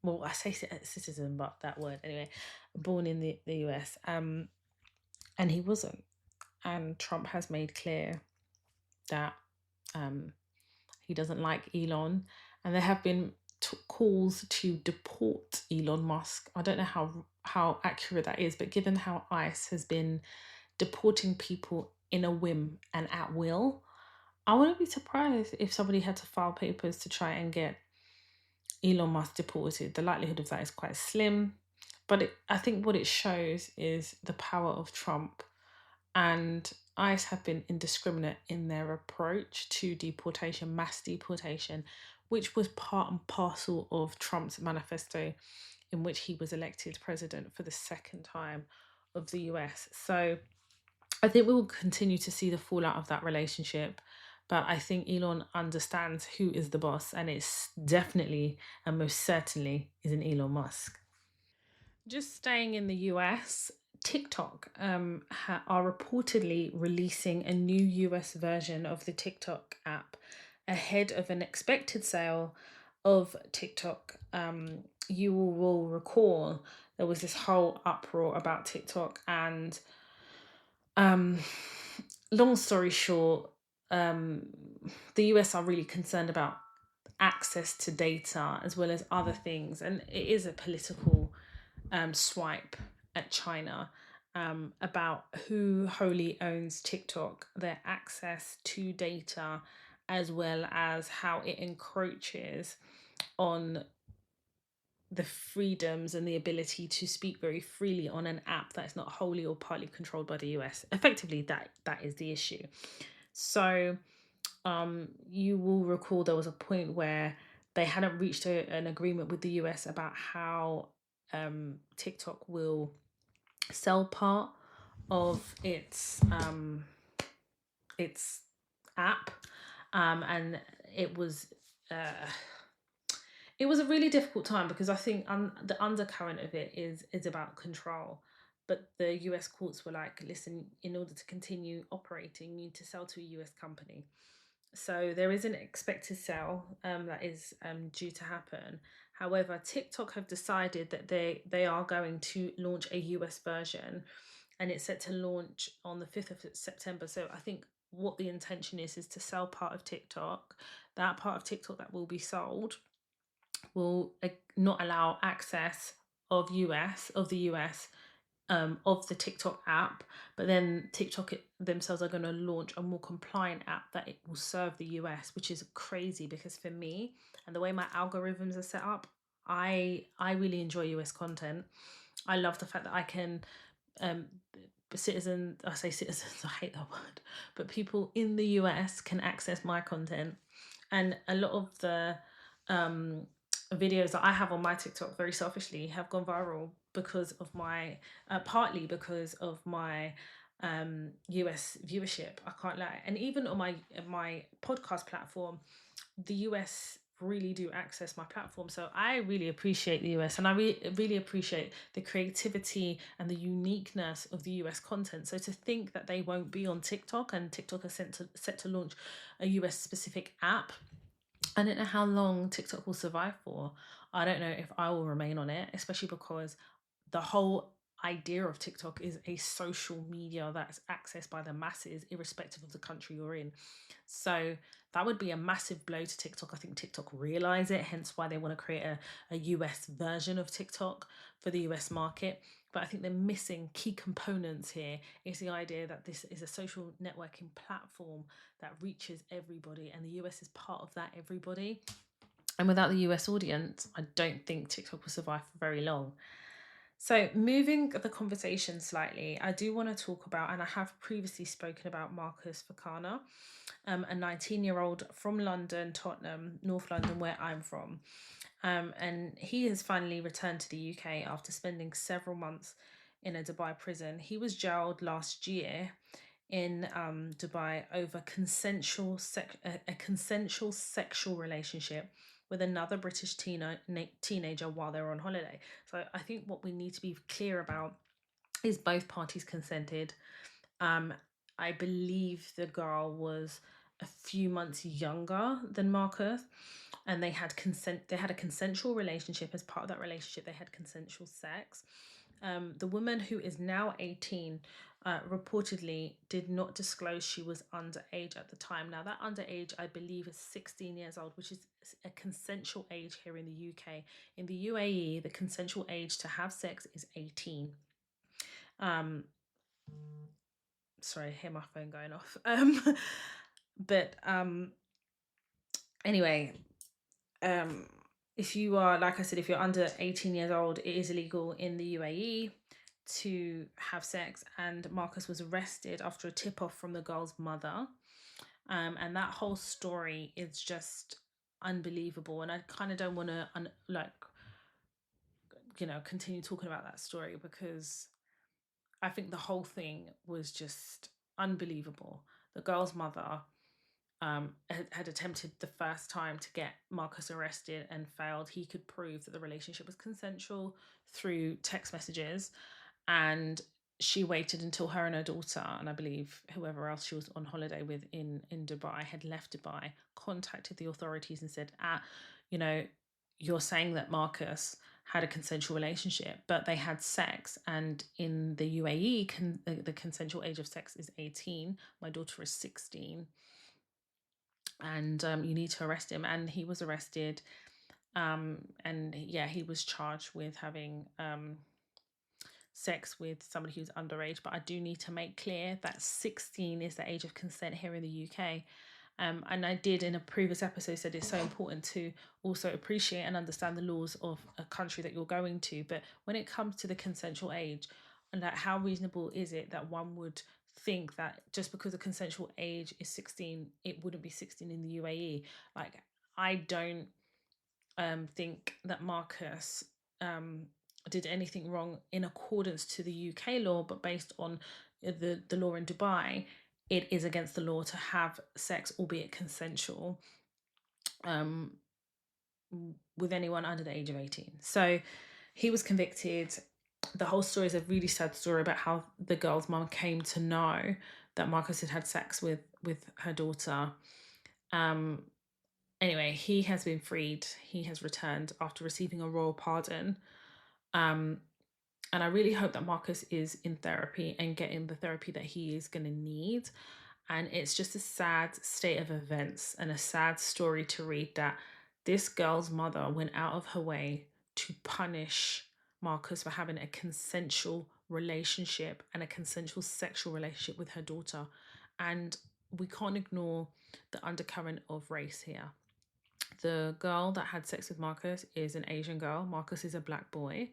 well, I say citizen, but that word anyway, born in the US. And he wasn't. And Trump has made clear that he doesn't like Elon, and there have been calls to deport Elon Musk. I don't know how accurate that is, but given how ICE has been deporting people in a whim and at will, I wouldn't be surprised if somebody had to file papers to try and get Elon Musk deported. The likelihood of that is quite slim, but I think what it shows is the power of Trump. And ICE have been indiscriminate in their approach to deportation, mass deportation, which was part and parcel of Trump's manifesto, in which he was elected president for the second time of the US. So I think we will continue to see the fallout of that relationship. But I think Elon understands who is the boss, and it's definitely and most certainly isn't Elon Musk. Just staying in the US, TikTok are reportedly releasing a new US version of the TikTok app ahead of an expected sale of TikTok, you will recall there was this whole uproar about TikTok, and long story short, the US are really concerned about access to data as well as other things, and it is a political swipe at China about who wholly owns TikTok, their access to data, as well as how it encroaches on the freedoms and the ability to speak very freely on an app that's not wholly or partly controlled by the US. Effectively, that is the issue. So you will recall there was a point where they hadn't reached an agreement with the US about how TikTok will sell part of its app, and it was uh, it was a really difficult time because I think the undercurrent of it is about control. But the US courts were like, listen, in order to continue operating, you need to sell to a US company. So there is an expected sale that is due to happen. However, TikTok have decided that they are going to launch a US version, and it's set to launch on the 5th of September. So I think what the intention is to sell part of TikTok. That part of TikTok that will be sold will not allow access of the US of the TikTok app, but then TikTok themselves are going to launch a more compliant app that it will serve the US, which is crazy because for me and the way my algorithms are set up, I really enjoy US content. I love the fact that I can um I say citizens, I hate that word, but people in the US can access my content, and a lot of the videos that I have on my TikTok, very selfishly, have gone viral because of my partly because of my US viewership. I can't lie, and even on my podcast platform, the US really do access my platform. So I really appreciate the US, and I really appreciate the creativity and the uniqueness of the US content. So to think that they won't be on TikTok, and TikTok are set to launch a US specific app, I don't know how long TikTok will survive for. I don't know if I will remain on it, especially because the whole idea of TikTok is a social media that's accessed by the masses, irrespective of the country you're in. So that would be a massive blow to TikTok. I think TikTok realize it, hence why they want to create a US version of TikTok for the US market. But I think the missing key components here is the idea that this is a social networking platform that reaches everybody, and the US is part of that everybody. And without the US audience, I don't think TikTok will survive for very long. So, moving the conversation slightly, I do want to talk about, and I have previously spoken about Marcus Fakana, a 19-year-old from London, Tottenham, North London, where I'm from. And he has finally returned to the UK after spending several months in a Dubai prison. He was jailed last year in Dubai over a consensual sexual relationship with another British teenager while they were on holiday. So I think what we need to be clear about is both parties consented. Um, I believe the girl was a few months younger than Marcus, and they had consent. They had a consensual relationship. As part of that relationship, they had consensual sex. The woman, who is now 18, reportedly did not disclose she was underage at the time. Now, that underage, I believe, is 16 years old, which is a consensual age here in the UK. In the UAE, the consensual age to have sex is 18. Sorry, I hear my phone going off. But anyway, if you are, like I said, if you're under 18 years old, it is illegal in the UAE to have sex. And Marcus was arrested after a tip off from the girl's mother. And that whole story is just unbelievable. And I kind of don't want to continue talking about that story because I think the whole thing was just unbelievable. The girl's mother had attempted the first time to get Marcus arrested and failed. He could prove that the relationship was consensual through text messages, and she waited until her and her daughter, and I believe whoever else she was on holiday with in Dubai, had left Dubai, contacted the authorities and said, you know, you're saying that Marcus had a consensual relationship, but they had sex. And in the UAE, the consensual age of sex is 18. My daughter is 16. And you need to arrest him. And he was arrested. And yeah, he was charged with having sex with somebody who's underage. But I do need to make clear that 16 is the age of consent here in the UK. And I did in a previous episode said it's so important to also appreciate and understand the laws of a country that you're going to. But when it comes to the consensual age, and that how reasonable is it that one would think that just because the consensual age is 16, it wouldn't be 16 in the UAE? Like, I don't think that Marcus did anything wrong in accordance to the UK law, but based on the law in Dubai, it is against the law to have sex, albeit consensual, with anyone under the age of 18. So he was convicted. The whole story is a really sad story about how the girl's mum came to know that Marcus had sex with her daughter. Anyway, he has been freed. He has returned after receiving a royal pardon. And I really hope that Marcus is in therapy and getting the therapy that he is going to need. And it's just a sad state of events and a sad story to read that this girl's mother went out of her way to punish Marcus for having a consensual relationship and a consensual sexual relationship with her daughter. And we can't ignore the undercurrent of race here. The girl that had sex with Marcus is an Asian girl. Marcus is a black boy.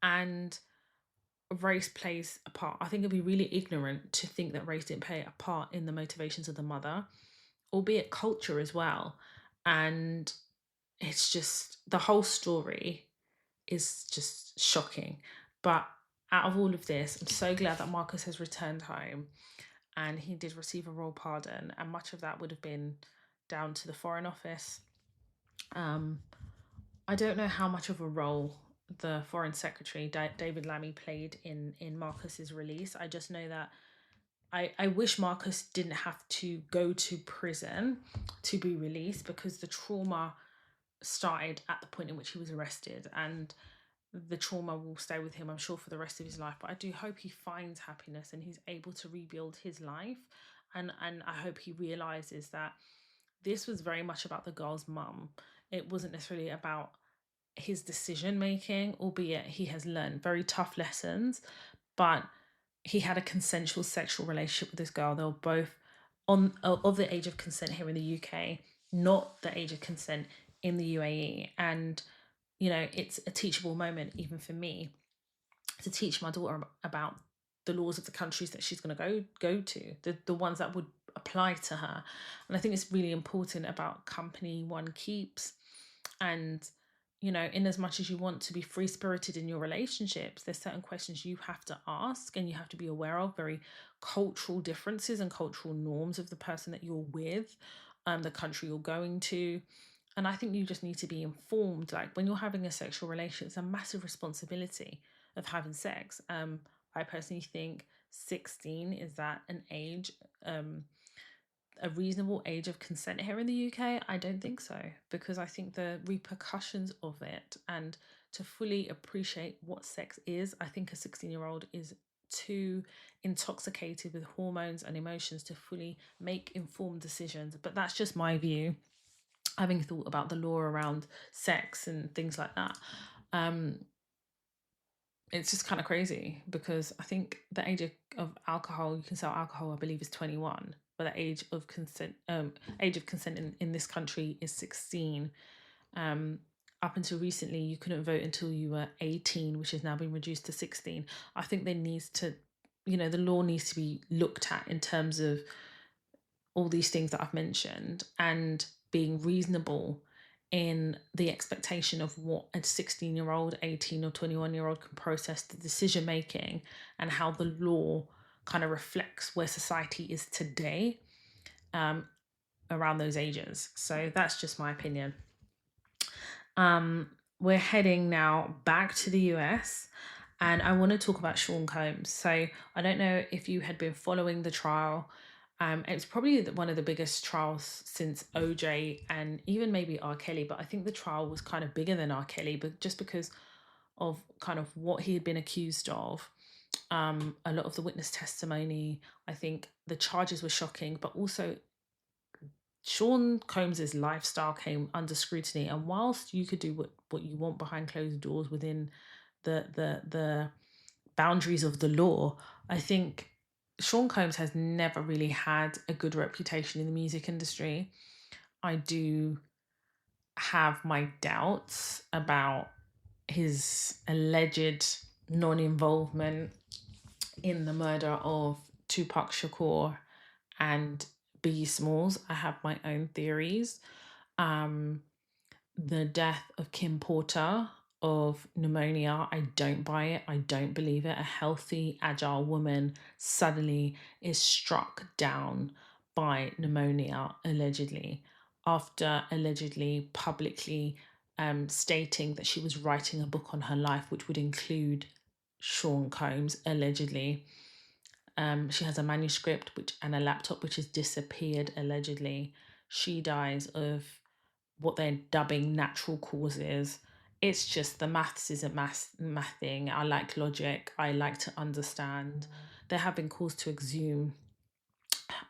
And race plays a part. I think it'd be really ignorant to think that race didn't play a part in the motivations of the mother, albeit culture as well. And it's just, the whole story is just shocking. But out of all of this, I'm so glad that Marcus has returned home and he did receive a royal pardon. And much of that would have been down to the Foreign Office. I don't know how much of a role the Foreign Secretary, David Lammy, played in Marcus's release. I just know that I wish Marcus didn't have to go to prison to be released, because the trauma started at the point in which he was arrested, and the trauma will stay with him, I'm sure, for the rest of his life. But I do hope he finds happiness and he's able to rebuild his life. And I hope he realizes that this was very much about the girl's mum. It wasn't necessarily about his decision making, albeit he has learned very tough lessons. But he had a consensual sexual relationship with this girl. They were both of the age of consent here in the UK, not the age of consent in the UAE. And you know, it's a teachable moment even for me to teach my daughter about the laws of the countries that she's going to go to, the ones that would apply to her. And I think it's really important about company one keeps. And you know, in as much as you want to be free-spirited in your relationships, there's certain questions you have to ask and you have to be aware of, very cultural differences and cultural norms of the person that you're with, the country you're going to. And I think you just need to be informed. Like, when you're having a sexual relationship, it's a massive responsibility of having sex. I personally think 16 is that an age, a reasonable age of consent here in the UK? I don't think so, because I think the repercussions of it, and to fully appreciate what sex is, I think a 16-year-old is too intoxicated with hormones and emotions to fully make informed decisions. But that's just my view, having thought about the law around sex and things like that. It's just kind of crazy, because I think the age of alcohol, you can sell alcohol, I believe, is 21, but the age of consent in this country is 16. Up until recently, you couldn't vote until you were 18, which has now been reduced to 16. I think there needs to, you know, the law needs to be looked at in terms of all these things that I've mentioned, and being reasonable in the expectation of what a 16-year-old, 18 or 21-year-old can process, the decision making, and how the law kind of reflects where society is today around those ages. So that's just my opinion. We're heading now back to the US, and I want to talk about Sean Combs. So I don't know if you had been following the trial. It's probably one of the biggest trials since OJ and even maybe R. Kelly, but I think the trial was kind of bigger than R. Kelly, but just because of kind of what he had been accused of. A lot of the witness testimony, I think the charges were shocking, but also Sean Combs's lifestyle came under scrutiny. And whilst you could do what you want behind closed doors within the boundaries of the law, I think Sean Combs has never really had a good reputation in the music industry. I do have my doubts about his alleged non-involvement in the murder of Tupac Shakur and Biggie Smalls. I have my own theories. The death of Kim Porter of pneumonia, I don't buy it. I don't believe it. A healthy, agile woman suddenly is struck down by pneumonia, allegedly, after allegedly publicly stating that she was writing a book on her life, which would include Sean Combs, allegedly. She has a manuscript and a laptop which has disappeared, allegedly. She dies of what they're dubbing natural causes. It's just the maths is a math thing. I like logic. I like to understand. There have been calls to exhume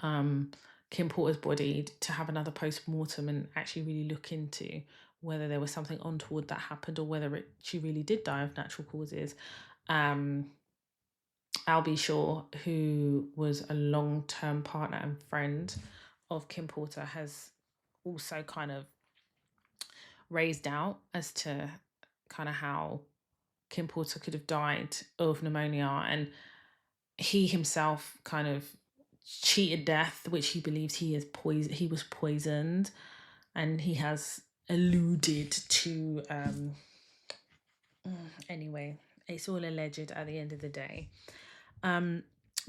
Kim Porter's body to have another post-mortem and actually really look into whether there was something untoward that happened or whether she really did die of natural causes. Albie Shaw, who was a long-term partner and friend of Kim Porter, has also kind of raised doubt as to kind of how Kim Porter could have died of pneumonia, and he himself kind of cheated death, which he believes he was poisoned, and he has alluded to anyway, it's all alleged at the end of the day.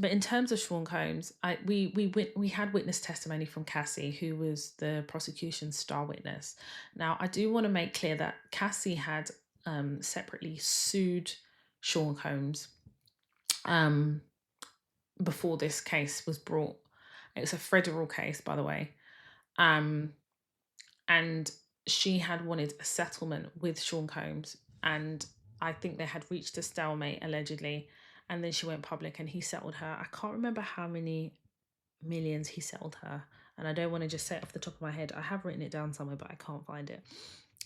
But in terms of Sean Combs, we had witness testimony from Cassie, who was the prosecution's star witness. Now, I do want to make clear that Cassie had separately sued Sean Combs before this case was brought. It's a federal case, by the way. And she had wanted a settlement with Sean Combs, and I think they had reached a stalemate, allegedly. And then she went public and he settled her. I can't remember how many millions he settled her. And I don't want to just say it off the top of my head. I have written it down somewhere, but I can't find it.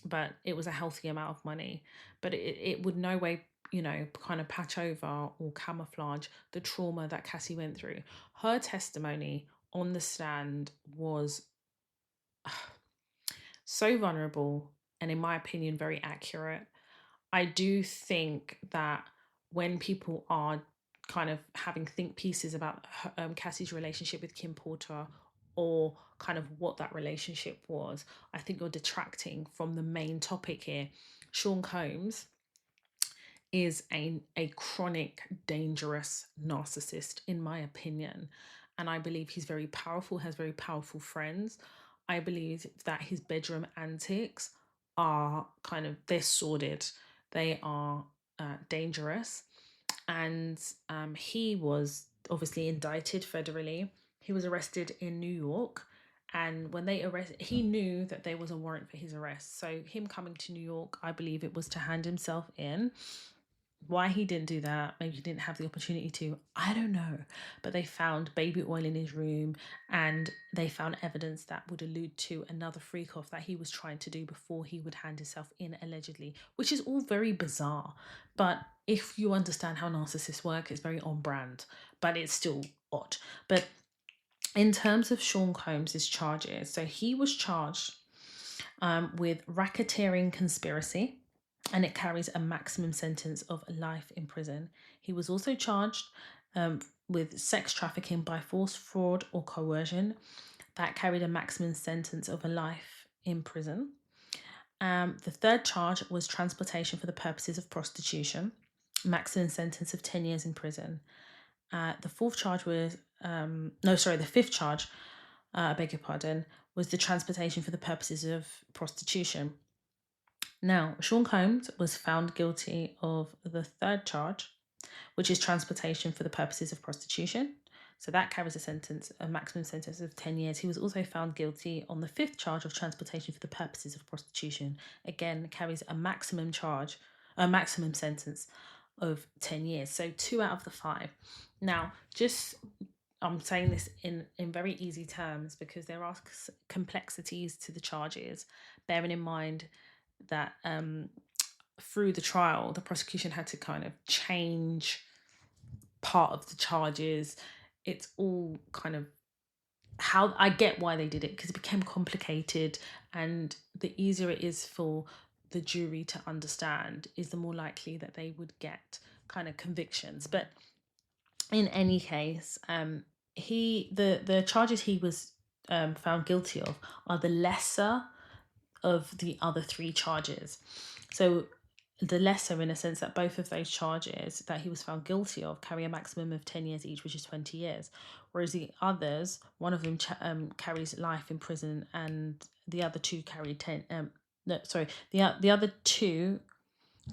But it was a healthy amount of money. But it would no way, kind of patch over or camouflage the trauma that Cassie went through. Her testimony on the stand was so vulnerable and, in my opinion, very accurate. I do think that when people are kind of having think pieces about Cassie's relationship with Kim Porter, or kind of what that relationship was, I think you're detracting from the main topic here. Sean Combs is a chronic, dangerous narcissist, in my opinion. And I believe he's very powerful, has very powerful friends. I believe that his bedroom antics are they're sordid. They are dangerous. And he was obviously indicted federally. He was arrested in New York. And when they arrested, he knew that there was a warrant for his arrest. So him coming to New York, I believe it was to hand himself in. Why he didn't do that, maybe he didn't have the opportunity to, I don't know. But they found baby oil in his room, and they found evidence that would allude to another freak off that he was trying to do before he would hand himself in, allegedly, which is all very bizarre. But if you understand how narcissists work, it's very on brand, but it's still odd. But in terms of Sean Combs' charges, so he was charged with racketeering conspiracy, and it carries a maximum sentence of life in prison. He was also charged with sex trafficking by force, fraud, or coercion. That carried a maximum sentence of a life in prison. The third charge was transportation for the purposes of prostitution, maximum sentence of 10 years in prison. The fourth charge was, the fifth charge, I beg your pardon, was the transportation for the purposes of prostitution. Now, Sean Combs was found guilty of the third charge, which is transportation for the purposes of prostitution. So that carries a maximum sentence of 10 years. He was also found guilty on the 5th charge of transportation for the purposes of prostitution. Again, carries a maximum sentence of 10 years. So 2 out of the 5. Now, I'm saying this in very easy terms because there are complexities to the charges, bearing in mind that through the trial, the prosecution had to kind of change part of the charges. It's all kind of how I get why they did it, because it became complicated, and the easier it is for the jury to understand is the more likely that they would get kind of convictions. But in any case, the charges he was found guilty of are the lesser of the other 3 charges. So the lesser, in a sense, that both of those charges that he was found guilty of carry a maximum of 10 years each, which is 20 years. Whereas the others, one of them carries life in prison, and the other 2 carry 10. The other 2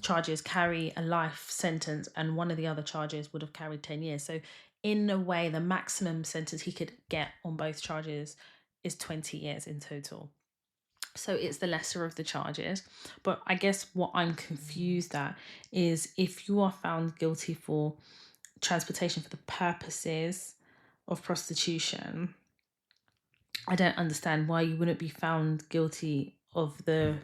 charges carry a life sentence, and one of the other charges would have carried 10 years. So in a way, the maximum sentence he could get on both charges is 20 years in total. So it's the lesser of the charges. But I guess what I'm confused at is, if you are found guilty for transportation for the purposes of prostitution, I don't understand why you wouldn't be found guilty of the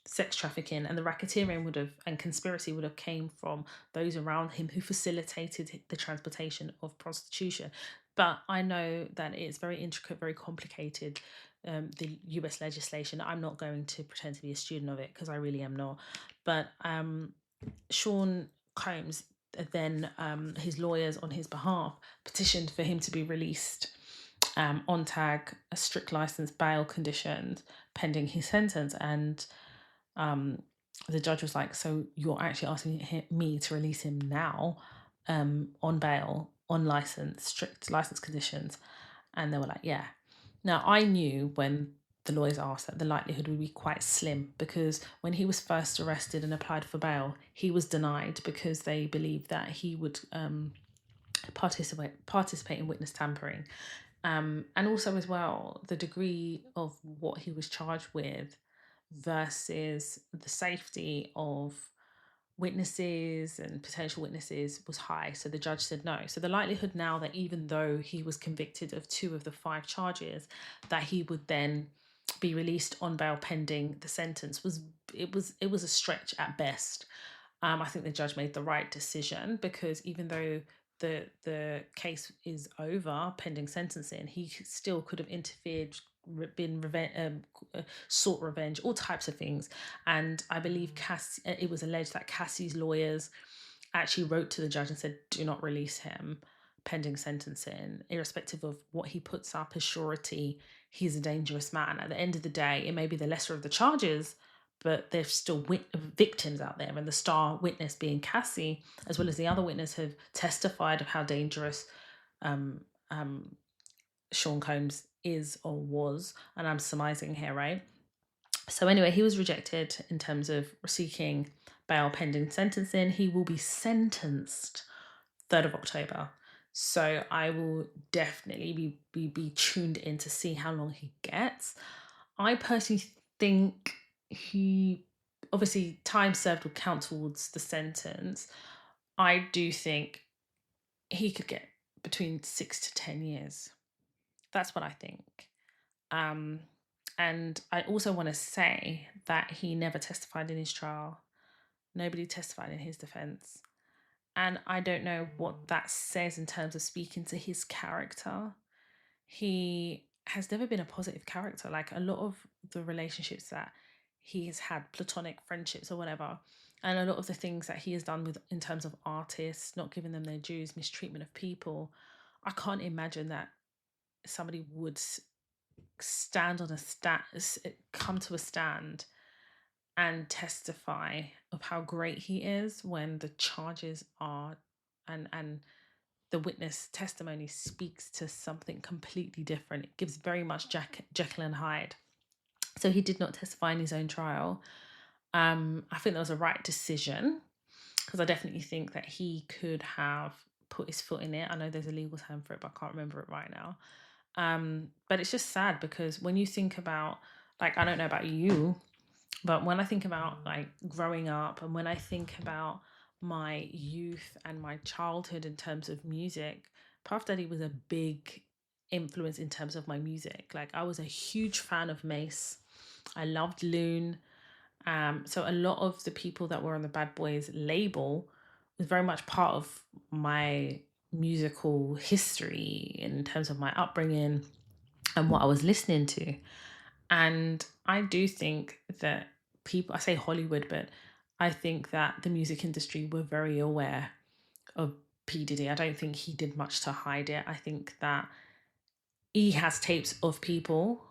sex trafficking, and the racketeering and conspiracy would have came from those around him who facilitated the transportation of prostitution. But I know that it's very intricate, very complicated, the US legislation. I'm not going to pretend to be a student of it, because I really am not. But Sean Combs, then his lawyers on his behalf, petitioned for him to be released on tag, a strict license, bail conditions pending his sentence. And the judge was like, so you're actually asking me to release him now on bail, on license, strict license conditions? And they were like, yeah. Now, I knew when the lawyers asked that the likelihood would be quite slim, because when he was first arrested and applied for bail, he was denied because they believed that he would participate in witness tampering. And also, as well, the degree of what he was charged with versus the safety of witnesses and potential witnesses was high. So the judge said no. So the likelihood now that, even though he was convicted of 2 of the 5 charges, that he would then be released on bail pending the sentence was a stretch at best. I think the judge made the right decision, because even though the case is over pending sentencing, he still could have interfered, sought revenge, all types of things. And I believe it was alleged that Cassie's lawyers actually wrote to the judge and said, do not release him pending sentencing, irrespective of what he puts up as surety. He's a dangerous man. At the end of the day, it may be the lesser of the charges, but there's still victims out there. And the star witness, being Cassie, as well as the other witness, have testified of how dangerous Sean Combs is or was. And I'm surmising here, right? So anyway, he was rejected in terms of seeking bail pending sentencing. He will be sentenced 3rd of October. So I will definitely be tuned in to see how long he gets. I personally think he, obviously, time served will count towards the sentence. I do think he could get between 6 to 10 years. That's what I think. And I also want to say that he never testified in his trial. Nobody testified in his defense. And I don't know what that says in terms of speaking to his character. He has never been a positive character. Like, a lot of the relationships that he has had, platonic friendships or whatever, and a lot of the things that he has done in terms of artists, not giving them their dues, mistreatment of people, I can't imagine that somebody would come to a stand and testify of how great he is, when the charges are and the witness testimony speaks to something completely different. It gives very much Jekyll and Hyde. So he did not testify in his own trial. I think that was a right decision, because I definitely think that he could have put his foot in it. I know there's a legal term for it, but I can't remember it right now. But it's just sad because when you think about, like, I don't know about you, but when I think about like growing up and when I think about my youth and my childhood in terms of music, Puff Daddy was a big influence in terms of my music. Like, I was a huge fan of Mace. I loved Loon. So a lot of the people that were on the Bad Boys label was very much part of my musical history in terms of my upbringing and what I was listening to. And I do think that people, I say Hollywood, but I think that the music industry were very aware of P. Diddy. I don't think he did much to hide it. I think that he has tapes of people,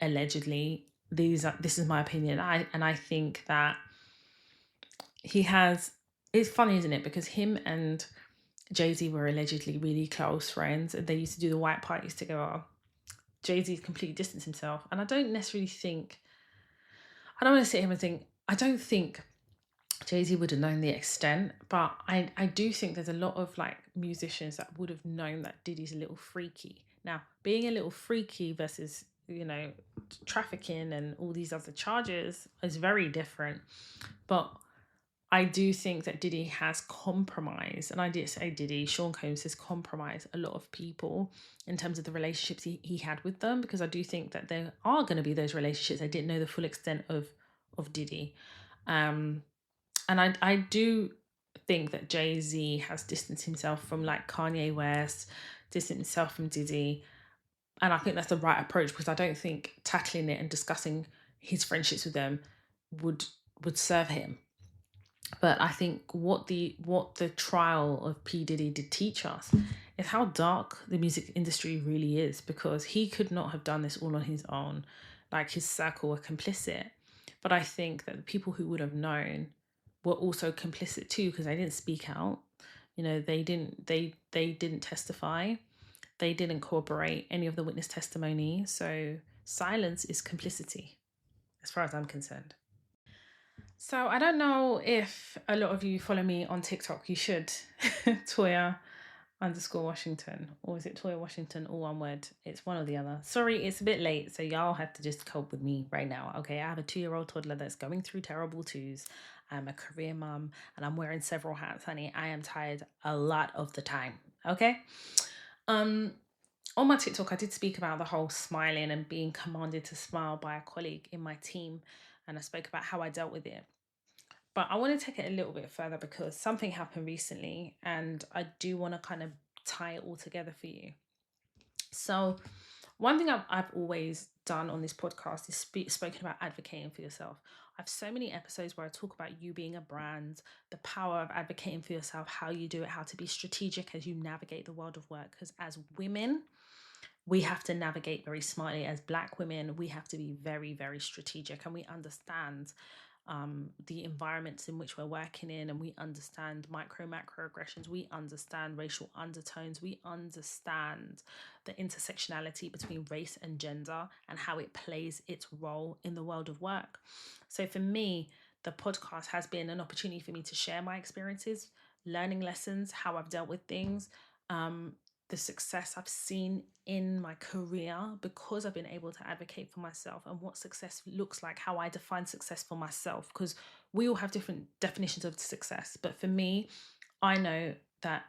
allegedly. This is my opinion. I think that he has, it's funny, isn't it? Because him and Jay-Z were allegedly really close friends. They used to do the white parties together. Jay-Z's completely distanced himself. And I don't necessarily think, I don't want to sit here and think, I don't think Jay-Z would have known the extent, but I do think there's a lot of like musicians that would have known that Diddy's a little freaky. Now, being a little freaky versus, you know, trafficking and all these other charges is very different. But I do think that Diddy has compromised, and I did say Diddy, Sean Combs has compromised a lot of people in terms of the relationships he had with them, because I do think that there are going to be those relationships. I didn't know the full extent of Diddy. And I do think that Jay-Z has distanced himself from like Kanye West, distanced himself from Diddy. And I think that's the right approach, because I don't think tackling it and discussing his friendships with them would serve him. But I think what the trial of P. Diddy did teach us is how dark the music industry really is, because he could not have done this all on his own. Like, his circle were complicit. But I think that the people who would have known were also complicit too, because they didn't speak out. You know, they didn't testify. They didn't corroborate any of the witness testimony. So silence is complicity, as far as I'm concerned. So I don't know if a lot of you follow me on TikTok. You should. Toya_Washington. Or is it Toya Washington, all one word? It's one or the other. Sorry, it's a bit late, so y'all have to just cope with me right now. Okay, I have a 2-year-old toddler that's going through terrible twos. I'm a career mum and I'm wearing several hats, honey. I am tired a lot of the time. Okay? On my TikTok, I did speak about the whole smiling and being commanded to smile by a colleague in my team. And I spoke about how I dealt with it. But I want to take it a little bit further, because something happened recently and I do want to kind of tie it all together for you. So one thing I've always done on this podcast is spoken about advocating for yourself. I have so many episodes where I talk about you being a brand, the power of advocating for yourself, how you do it, how to be strategic as you navigate the world of work. Because as women, we have to navigate very smartly. As Black women, we have to be very, very strategic, and we understand the environments in which we're working in, and we understand macro aggressions, we understand racial undertones, we understand the intersectionality between race and gender and how it plays its role in the world of work. So for me, the podcast has been an opportunity for me to share my experiences, learning lessons, how I've dealt with things, the success I've seen in my career because I've been able to advocate for myself, and what success looks like, how I define success for myself, because we all have different definitions of success. But for me, I know that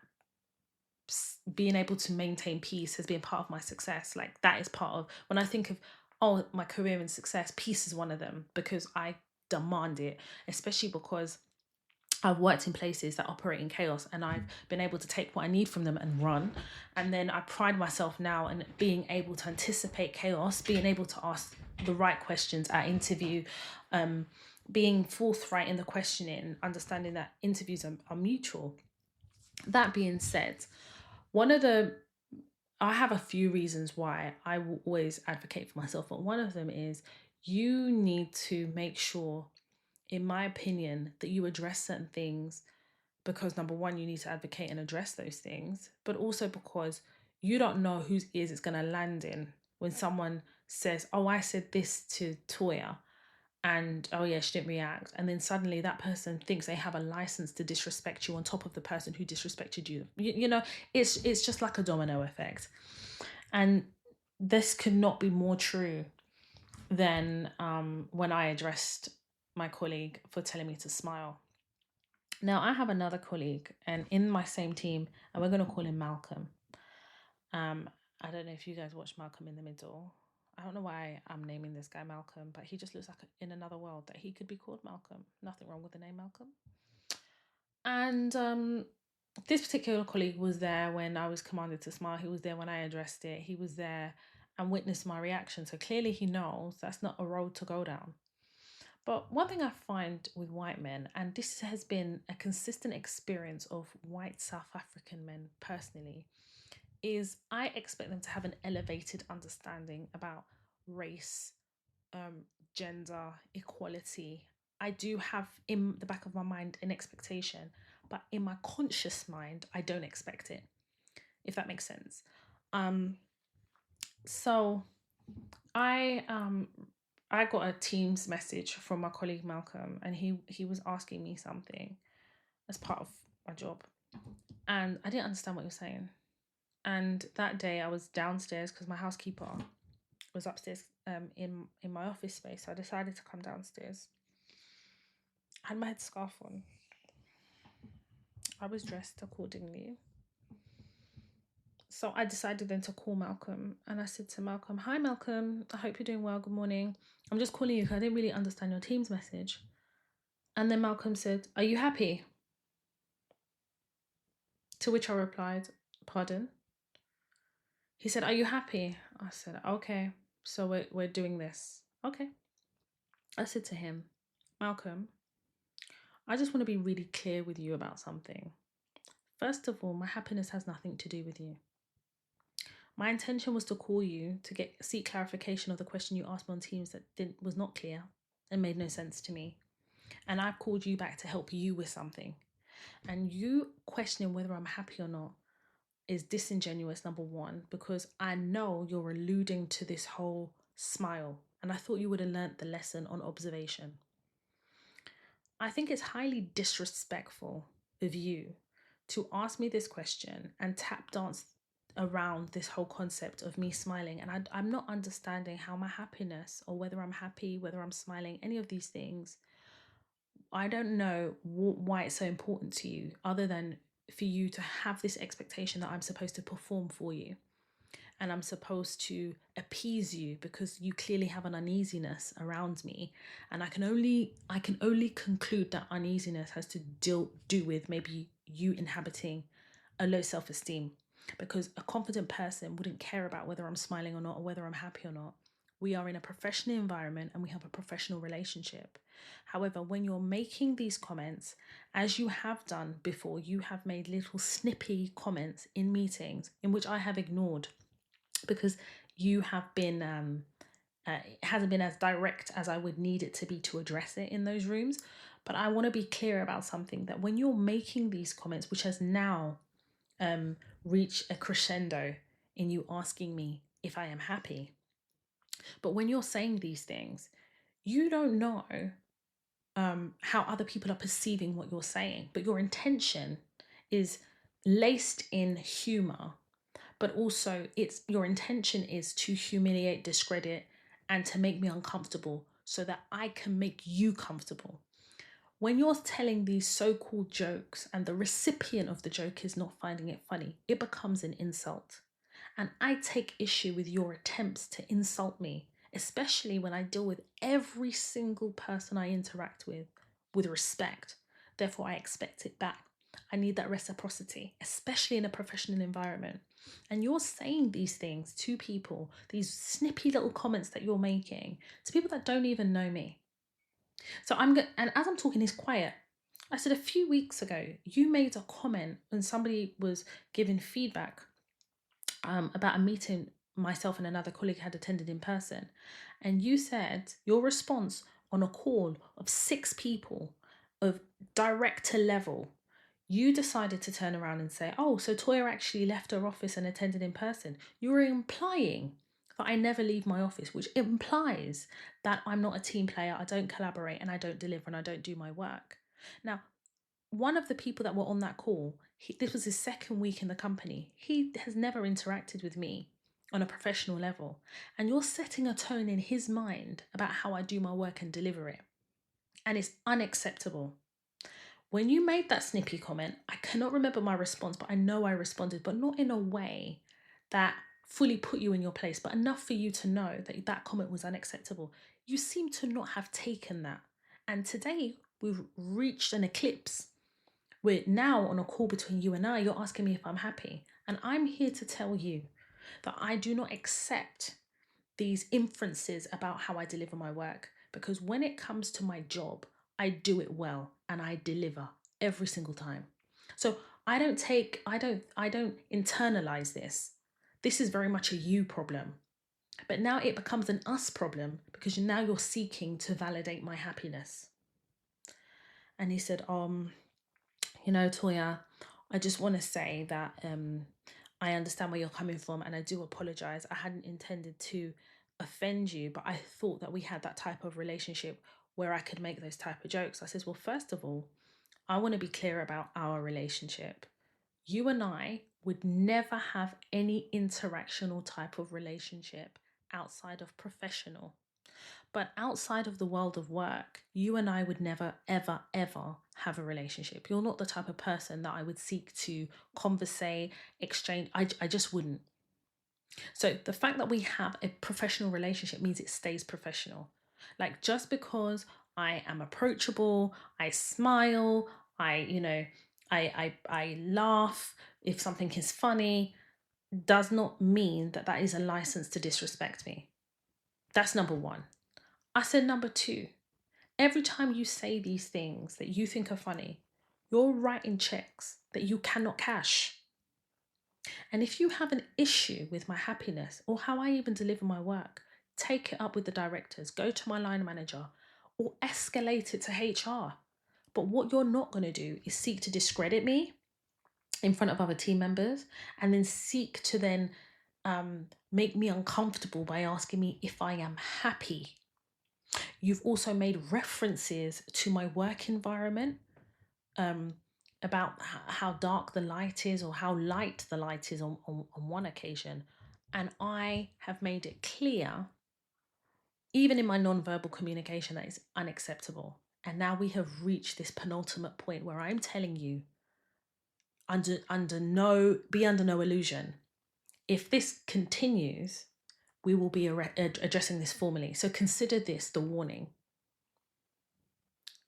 being able to maintain peace has been part of my success. Like, that is part of, when I think of, my career and success, peace is one of them, because I demand it, especially because I've worked in places that operate in chaos, and I've been able to take what I need from them and run. And then I pride myself now in being able to anticipate chaos, being able to ask the right questions at interview, being forthright in the questioning, understanding that interviews are mutual. That being said, I have a few reasons why I will always advocate for myself, but one of them is you need to make sure, in my opinion, that you address certain things, because number one, you need to advocate and address those things, but also because you don't know whose ears it's going to land in when someone says, oh, I said this to Toya, and oh yeah, she didn't react, and then suddenly that person thinks they have a license to disrespect you on top of the person who disrespected you. You know, it's just like a domino effect, and this could not be more true than when I addressed my colleague for telling me to smile. Now I have another colleague, and in my same team, and we're going to call him Malcolm. I don't know if you guys watch Malcolm in the Middle. I don't know why I'm naming this guy Malcolm, but he just looks like in another world that he could be called Malcolm. Nothing wrong with the name Malcolm. And this particular colleague was there when I was commanded to smile. He was there when I addressed it. He was there and witnessed my reaction. So clearly he knows that's not a road to go down. But one thing I find with white men, and this has been a consistent experience of white South African men personally, is I expect them to have an elevated understanding about race, gender, equality. I do have in the back of my mind an expectation, but in my conscious mind, I don't expect it, if that makes sense. So I got a Teams message from my colleague Malcolm, and he was asking me something as part of my job, and I didn't understand what he was saying. And that day I was downstairs because my housekeeper was upstairs in my office space. So I decided to come downstairs. I had my headscarf on. I was dressed accordingly. So I decided then to call Malcolm, and I said to Malcolm, "Hi Malcolm, I hope you're doing well. Good morning. I'm just calling you because I didn't really understand your Teams message." And then Malcolm said, "Are you happy?" To which I replied, "Pardon?" He said, "Are you happy?" I said, "Okay, so we're doing this." Okay. I said to him, "Malcolm, I just want to be really clear with you about something. First of all, my happiness has nothing to do with you. My intention was to call you to seek clarification of the question you asked me on Teams that was not clear and made no sense to me. And I've called you back to help you with something. And you questioning whether I'm happy or not is disingenuous, number one, because I know you're alluding to this whole smile. And I thought you would have learnt the lesson on observation. I think it's highly disrespectful of you to ask me this question and tap dance around this whole concept of me smiling. And I'm not understanding how my happiness, or whether I'm happy, whether I'm smiling, any of these things, I don't know why it's so important to you, other than for you to have this expectation that I'm supposed to perform for you. And I'm supposed to appease you because you clearly have an uneasiness around me, and I can only conclude that uneasiness has to do with maybe you inhabiting a low self-esteem, because a confident person wouldn't care about whether I'm smiling or not, or whether I'm happy or not. We are in a professional environment and we have a professional relationship. However, when you're making these comments, as you have done before, you have made little snippy comments in meetings in which I have ignored, because you have been it hasn't been as direct as I would need it to be to address it in those rooms. But I want to be clear about something, that when you're making these comments, which has now reached a crescendo in you asking me if I am happy, but when you're saying these things, you don't know how other people are perceiving what you're saying, but your intention is laced in humor, but also your intention is to humiliate, discredit, and to make me uncomfortable so that I can make you comfortable. When you're telling these so-called jokes and the recipient of the joke is not finding it funny, it becomes an insult. And I take issue with your attempts to insult me, especially when I deal with every single person I interact with respect. Therefore, I expect it back. I need that reciprocity, especially in a professional environment. And you're saying these things to people, these snippy little comments that you're making to people that don't even know me. So and as I'm talking, he's quiet. I said, a few weeks ago, you made a comment when somebody was giving feedback about a meeting myself and another colleague had attended in person. And you said your response on a call of 6 people of director level, you decided to turn around and say, "Oh, so Toya actually left her office and attended in person." You were implying that I never leave my office, which implies that I'm not a team player, I don't collaborate, and I don't deliver, and I don't do my work. Now, one of the people that were on that call, this was his second week in the company. He has never interacted with me on a professional level. And you're setting a tone in his mind about how I do my work and deliver it. And it's unacceptable. When you made that snippy comment, I cannot remember my response, but I know I responded, but not in a way that fully put you in your place, but enough for you to know that that comment was unacceptable. You seem to not have taken that. And today we've reached an eclipse. We're now on a call between you and I. You're asking me if I'm happy. And I'm here to tell you that I do not accept these inferences about how I deliver my work, because when it comes to my job, I do it well and I deliver every single time. So I don't internalize this. This is very much a you problem. But now it becomes an us problem because now you're seeking to validate my happiness. And he said, Toya, I just want to say that I understand where you're coming from and I do apologize. I hadn't intended to offend you, but I thought that we had that type of relationship where I could make those type of jokes. I says, well, first of all, I want to be clear about our relationship. You and I would never have any interactional type of relationship outside of professional. But outside of the world of work, you and I would never, ever, ever have a relationship. You're not the type of person that I would seek to conversate, exchange. I just wouldn't. So the fact that we have a professional relationship means it stays professional. Like, just because I am approachable, I smile, I laugh if something is funny, does not mean that that is a license to disrespect me. That's number one. I said number two, every time you say these things that you think are funny, you're writing checks that you cannot cash. And if you have an issue with my happiness or how I even deliver my work, take it up with the directors, go to my line manager, or escalate it to HR. But what you're not going to do is seek to discredit me in front of other team members and then seek to then make me uncomfortable by asking me if I am happy. You've also made references to my work environment, about how dark the light is or how light the light is on one occasion. And I have made it clear, even in my non-verbal communication, that is unacceptable. And now we have reached this penultimate point where I'm telling you, be under no illusion. If this continues, we will be addressing this formally. So consider this the warning.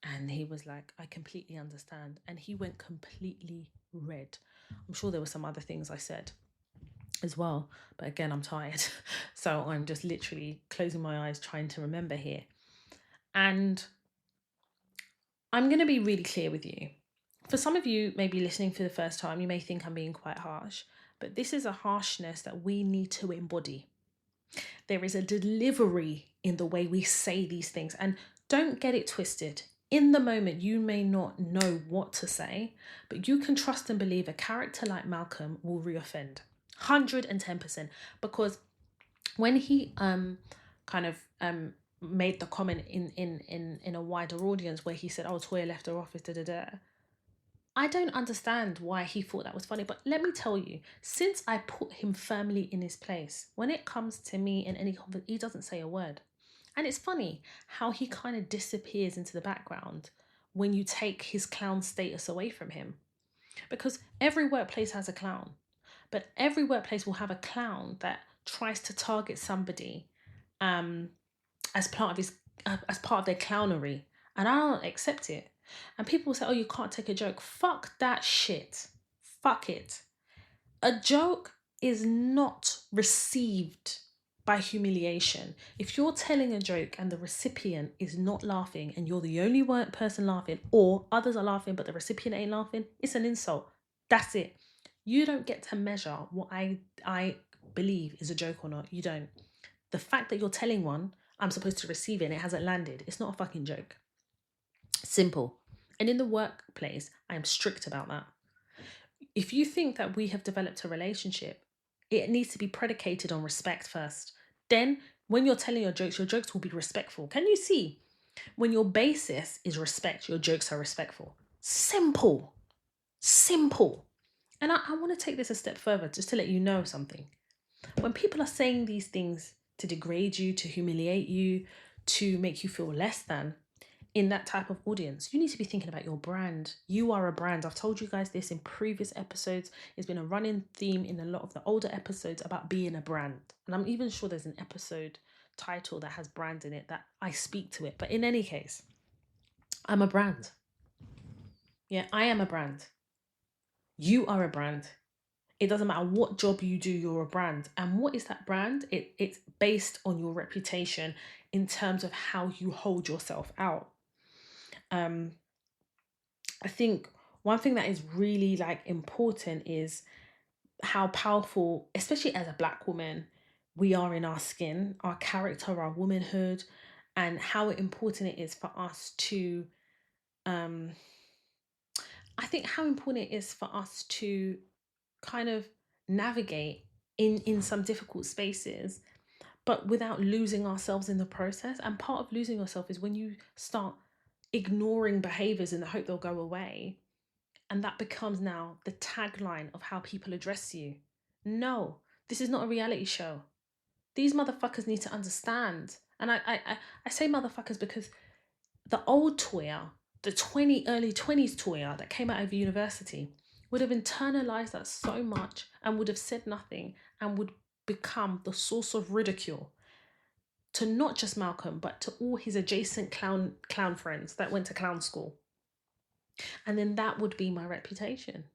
And he was like, I completely understand. And he went completely red. I'm sure there were some other things I said as well. But again, I'm tired. So I'm just literally closing my eyes, trying to remember here. And I'm going to be really clear with you. For some of you, maybe listening for the first time, you may think I'm being quite harsh. But this is a harshness that we need to embody. There is a delivery in the way we say these things. And don't get it twisted. In the moment, you may not know what to say, but you can trust and believe a character like Malcolm will reoffend 110%. Because when he made the comment in a wider audience where he said, "Oh, Toya left her office," I don't understand why he thought that was funny. But let me tell you, since I put him firmly in his place, when it comes to me in any conversation, he doesn't say a word. And it's funny how he kind of disappears into the background when you take his clown status away from him. Because every workplace has a clown, but every workplace will have a clown that tries to target somebody as part of their clownery. And I don't accept it. And people will say, oh, you can't take a joke. Fuck that shit. Fuck it. A joke is not received by humiliation. If you're telling a joke and the recipient is not laughing and you're the only person laughing, or others are laughing but the recipient ain't laughing, it's an insult. That's it. You don't get to measure what I believe is a joke or not. You don't. The fact that you're telling one, I'm supposed to receive it and it hasn't landed, it's not a fucking joke. Simple. And in the workplace, I am strict about that. If you think that we have developed a relationship, it needs to be predicated on respect first. Then when you're telling your jokes will be respectful. Can you see? When your basis is respect, your jokes are respectful. Simple. Simple. And I want to take this a step further just to let you know something. When people are saying these things to degrade you, to humiliate you, to make you feel less than, in that type of audience, you need to be thinking about your brand. You are a brand. I've told you guys this in previous episodes. It's been a running theme in a lot of the older episodes about being a brand. And I'm even sure there's an episode title that has brand in it that I speak to it. But in any case, I'm a brand. Yeah, I am a brand. You are a brand. It doesn't matter what job you do, you're a brand. And what is that brand? It's based on your reputation in terms of how you hold yourself out. I think one thing that is really like important is how powerful, especially as a Black woman, we are in our skin, our character, our womanhood, and how important it is for us to I think how important it is for us to kind of navigate in some difficult spaces, but without losing ourselves in the process. And part of losing yourself is when you start ignoring behaviors in the hope they'll go away. And that becomes now the tagline of how people address you. No, this is not a reality show. These motherfuckers need to understand. And I say motherfuckers because the old Toya, the early 20s Toya that came out of university would have internalized that so much and would have said nothing and would become the source of ridicule to not just Malcolm, but to all his adjacent clown friends that went to clown school. And then that would be my reputation.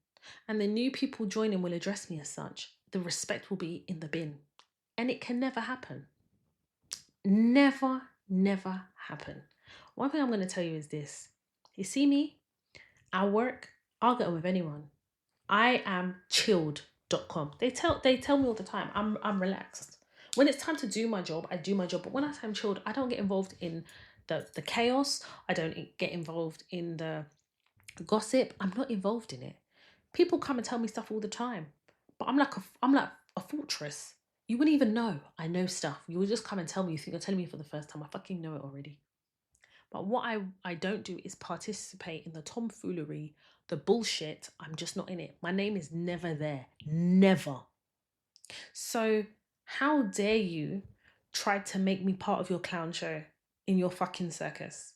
And the new people joining will address me as such. The respect will be in the bin. And it can never happen. Never, never happen. One thing I'm going to tell you is this. You see me, I work, I'll get on with anyone. I am chilled.com. They tell me all the time, I'm relaxed. When it's time to do my job, I do my job. But when I say I'm chilled, I don't get involved in the chaos. I don't get involved in the gossip. I'm not involved in it. People come and tell me stuff all the time, but I'm like a fortress. You wouldn't even know I know stuff. You would just come and tell me. You think you're telling me for the first time. I fucking know it already. But what I don't do is participate in the tomfoolery, the bullshit. I'm just not in it. My name is never there. Never. So how dare you try to make me part of your clown show in your fucking circus?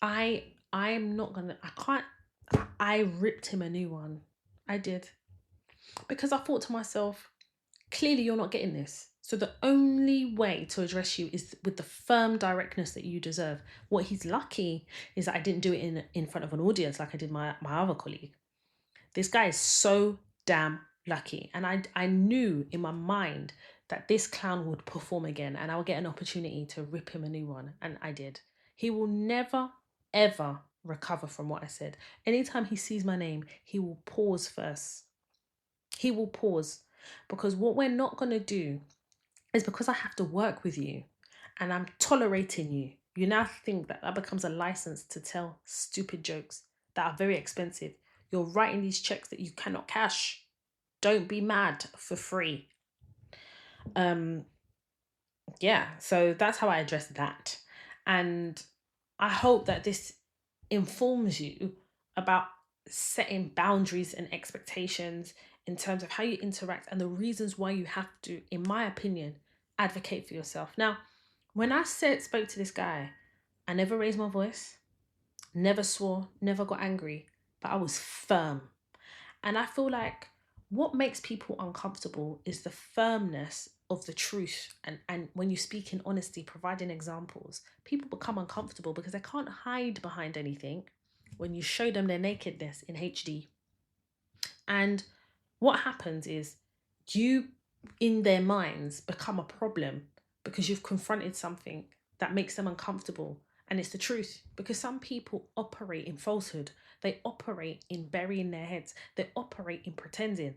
I am not gonna, I ripped him a new one. I did. Because I thought to myself, clearly you're not getting this. So the only way to address you is with the firm directness that you deserve. What he's lucky is that I didn't do it in front of an audience like I did my other colleague. This guy is so damn lucky. And I knew in my mind that this clown would perform again and I would get an opportunity to rip him a new one. And I did. He will never, ever recover from what I said. Anytime he sees my name, he will pause first. He will pause. Because what we're not going to do is, because I have to work with you and I'm tolerating you, you now think that becomes a license to tell stupid jokes that are very expensive. You're writing these checks that you cannot cash. Don't be mad for free. Yeah, so that's how I address that. And I hope that this informs you about setting boundaries and expectations in terms of how you interact and the reasons why you have to, in my opinion, advocate for yourself. Now, when I spoke to this guy, I never raised my voice, never swore, never got angry, but I was firm. And I feel like what makes people uncomfortable is the firmness of the truth. And when you speak in honesty, providing examples, people become uncomfortable because they can't hide behind anything when you show them their nakedness in HD. And what happens is you, in their minds, become a problem because you've confronted something that makes them uncomfortable. And it's the truth, because some people operate in falsehood. They operate in burying their heads. They operate in pretending.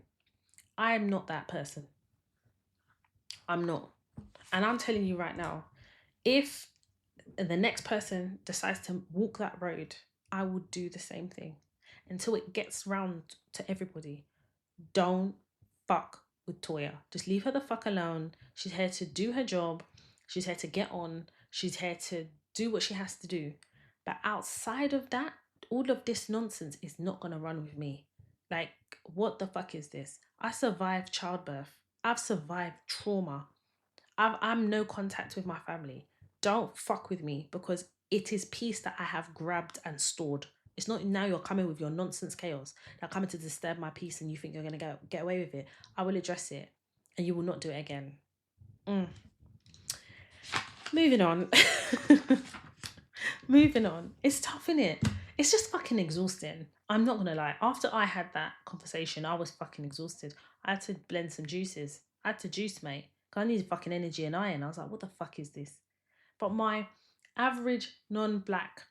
I am not that person. I'm not. And I'm telling you right now, if the next person decides to walk that road, I will do the same thing until it gets round to everybody. Don't fuck with Toya. Just leave her the fuck alone. She's here to do her job. She's here to get on. She's here to do what she has to do. But outside of that, all of this nonsense is not going to run with me. Like, what the fuck is this? I survived childbirth. I've survived trauma. I'm no contact with my family. Don't fuck with me, because it is peace that I have grabbed and stored. It's not now you're coming with your nonsense chaos. You're coming to disturb my peace and you think you're going to get away with it. I will address it and you will not do it again. Moving on. Moving on. It's tough, innit? It's just fucking exhausting. I'm not going to lie. After I had that conversation, I was fucking exhausted. I had to blend some juices. I had to juice, mate. Because I needed fucking energy and iron. I was like, what the fuck is this? But my average non-black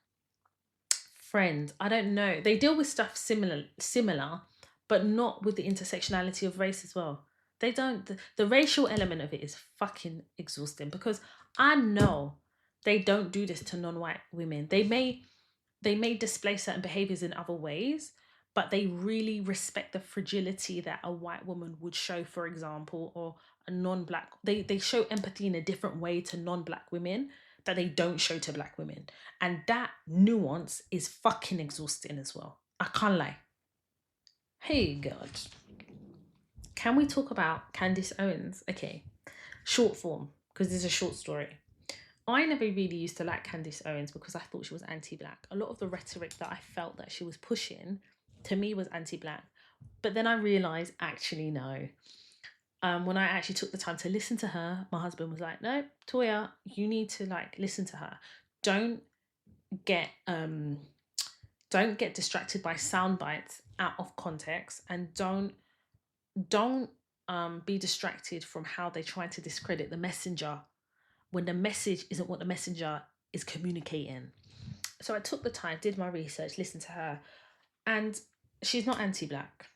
friend, I don't know, they deal with stuff similar, but not with the intersectionality of race as well. They don't, the racial element of it is fucking exhausting, because I know they don't do this to non-white women. They may display certain behaviors in other ways, but they really respect the fragility that a white woman would show, for example, or a non-black. They show empathy in a different way to non-black women that they don't show to black women. And that nuance is fucking exhausting as well. I can't lie. Hey, God. Can we talk about Candace Owens? Okay, short form, because this is a short story. I never really used to like Candace Owens because I thought she was anti-black. A lot of the rhetoric that I felt that she was pushing to me was anti-black. But then I realised, actually, no. When I actually took the time to listen to her, my husband was like, no, Toya, you need to listen to her. Don't get distracted by sound bites out of context, and don't be distracted from how they try to discredit the messenger when the message isn't what the messenger is communicating. So I took the time, did my research, listened to her, and she's not anti-black.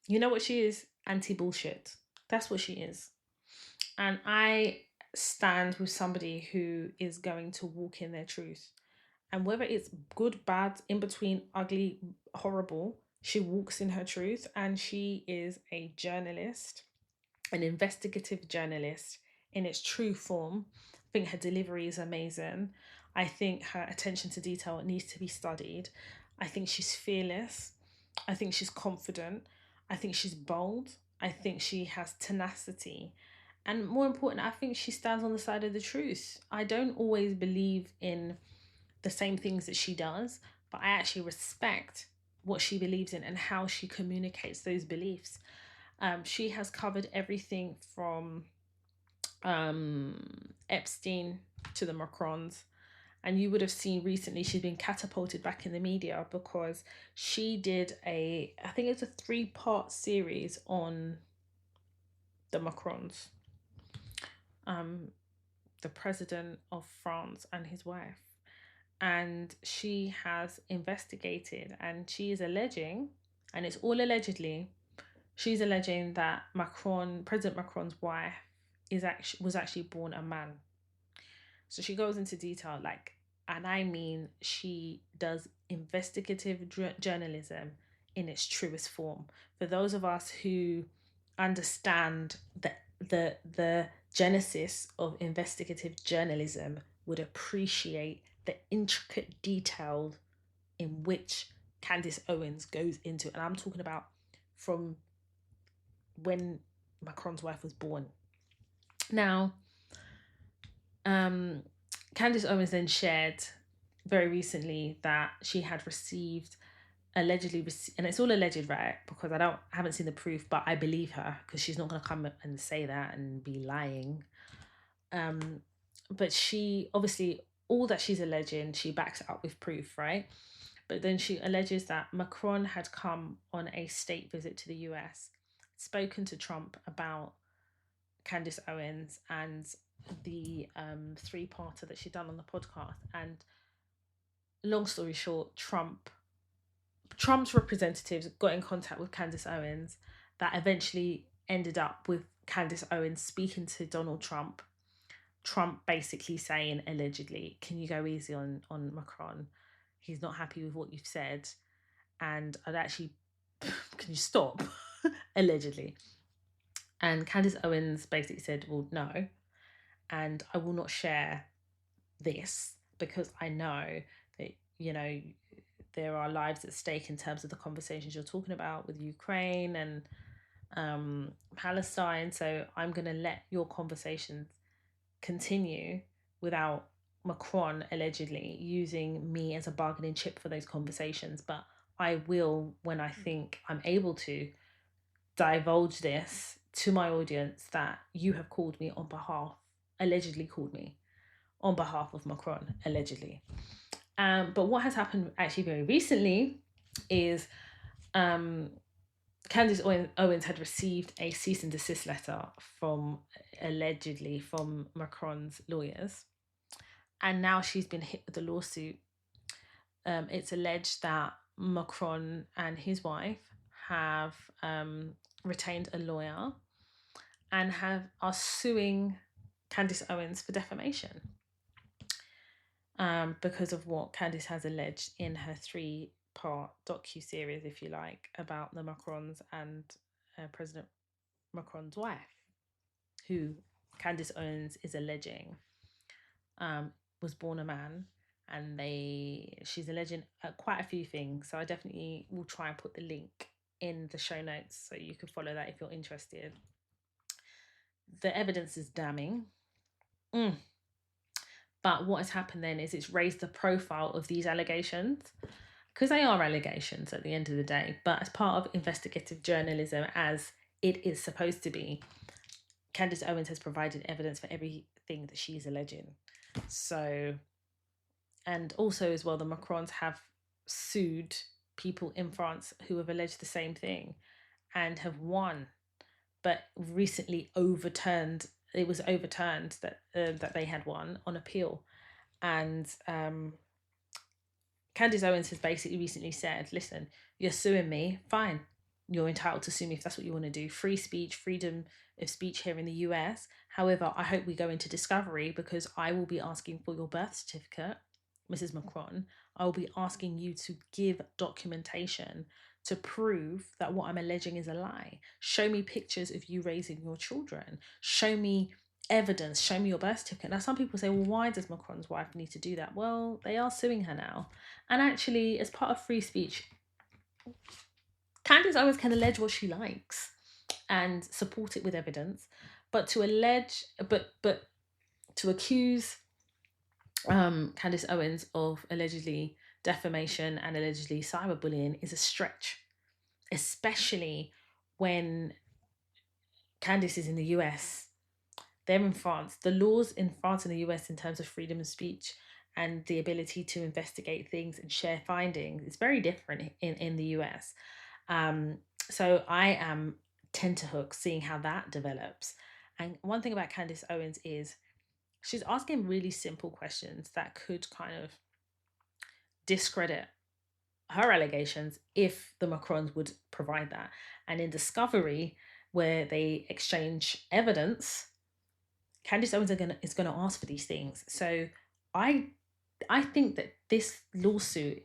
You know what she is? Anti-bullshit. That's what she is. And I stand with somebody who is going to walk in their truth. And whether it's good, bad, in between, ugly, horrible, she walks in her truth. And she is a journalist, an investigative journalist in its true form. I think her delivery is amazing. I think her attention to detail needs to be studied. I think she's fearless. I think she's confident. I think she's bold. I think she has tenacity. And more important, I think she stands on the side of the truth. I don't always believe in the same things that she does, but I actually respect what she believes in and how she communicates those beliefs. She has covered everything from Epstein to the Macrons. And you would have seen recently she's been catapulted back in the media because she did I think it's a 3-part series on the Macrons, the president of France and his wife. And she has investigated, and she is alleging, and it's all allegedly, she's alleging that President Macron's wife was actually born a man. So she goes into detail, and I mean, she does investigative journalism in its truest form. For those of us who understand the genesis of investigative journalism, would appreciate the intricate detail in which Candace Owens goes into. And I'm talking about from when Macron's wife was born. Now, Candace Owens then shared very recently that she had allegedly received, and it's all alleged, right? Because I haven't seen the proof, but I believe her because she's not going to come and say that and be lying. But she obviously, all that she's alleging, she backs it up with proof, right? But then she alleges that Macron had come on a state visit to the US, spoken to Trump about Candace Owens and the 3-parter that she'd done on the podcast. And long story short, Trump's representatives got in contact with Candace Owens. That eventually ended up with Candace Owens speaking to Donald Trump. Trump basically saying, allegedly, can you go easy on Macron? He's not happy with what you've said. And can you stop? Allegedly. And Candace Owens basically said, well, no, and I will not share this because I know that, you know, there are lives at stake in terms of the conversations you're talking about with Ukraine and Palestine. So I'm going to let your conversations continue without Macron allegedly using me as a bargaining chip for those conversations. But I will, when I think I'm able to, divulge this to my audience that you have called me on behalf, allegedly called me on behalf of Macron, allegedly. But what has happened actually very recently is Candace Owens had received a cease and desist letter from, allegedly, from Macron's lawyers. And now she's been hit with a lawsuit. It's alleged that Macron and his wife have retained a lawyer and are suing Candace Owens for defamation because of what Candace has alleged in her 3-part docu-series, if you like, about the Macrons and President Macron's wife, who Candace Owens is alleging was born a man, and she's alleging quite a few things. So I definitely will try and put the link in the show notes so you can follow that if you're interested. The evidence is damning. But what has happened then is it's raised the profile of these allegations, because they are allegations at the end of the day, but as part of investigative journalism, as it is supposed to be, Candace Owens has provided evidence for everything that she's alleging. So, and also as well, the Macrons have sued people in France who have alleged the same thing and have won, but recently overturned. It was overturned that they had won on appeal. And Candace Owens has basically recently said, listen, you're suing me, fine. You're entitled to sue me if that's what you want to do. Free speech, freedom of speech here in the US. However, I hope we go into discovery, because I will be asking for your birth certificate, Mrs. Macron. I will be asking you to give documentation to prove that what I'm alleging is a lie. Show me pictures of you raising your children. Show me evidence. Show me your birth certificate. Now, some people say, well, why does Macron's wife need to do that? Well, they are suing her now. And actually, as part of free speech, Candace Owens can allege what she likes and support it with evidence, but to accuse Candace Owens of allegedly defamation and allegedly cyberbullying is a stretch, especially when Candace is in the US. They're in France. The laws in France and the US in terms of freedom of speech and the ability to investigate things and share findings is very different in the US. So I am tenterhook seeing how that develops. And one thing about Candace Owens is she's asking really simple questions that could kind of discredit her allegations if the Macrons would provide that. And in Discovery, where they exchange evidence, Candace Owens is going to ask for these things. So I think that this lawsuit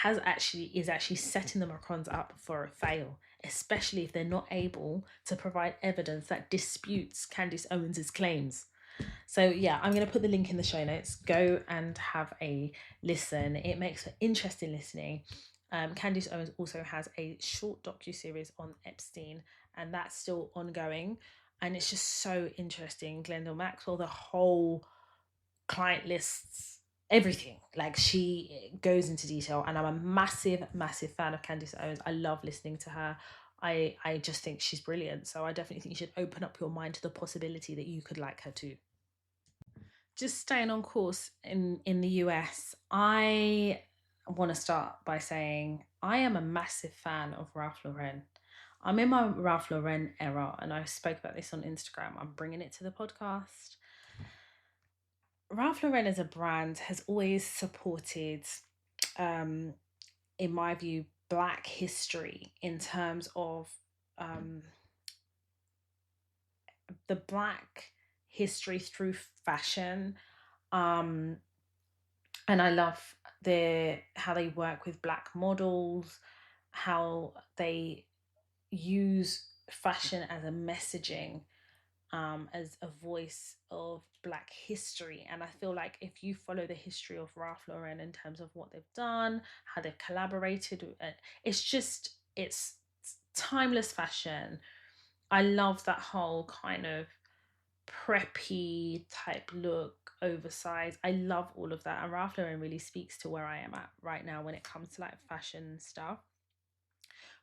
is actually setting the Macrons up for a fail, especially if they're not able to provide evidence that disputes Candace Owens's claims. So yeah, I'm going to put the link in the show notes. Go and have a listen. It makes for interesting listening. Candace Owens also has a short docu-series on Epstein, and that's still ongoing. And it's just so interesting. Glendale Maxwell, the whole client lists, everything. Like, she goes into detail, and I'm a massive fan of Candace Owens. I love listening to her. I just think she's brilliant. So I definitely think you should open up your mind to the possibility that you could like her too. Just staying on course in the US, I want to start by saying I am a massive fan of Ralph Lauren. I'm in my Ralph Lauren era, and I spoke about this on Instagram. I'm bringing it to the podcast. Ralph Lauren as a brand has always supported, in my view, Black history in terms of the Black history through fashion. And I love how they work with Black models, how they use fashion as a messaging, as a voice of Black history. And I feel like if you follow the history of Ralph Lauren in terms of what they've done, how they've collaborated, it's timeless fashion. I love that whole kind of preppy type look, oversized. I love all of that. And Ralph Lauren really speaks to where I am at right now when it comes to like fashion stuff.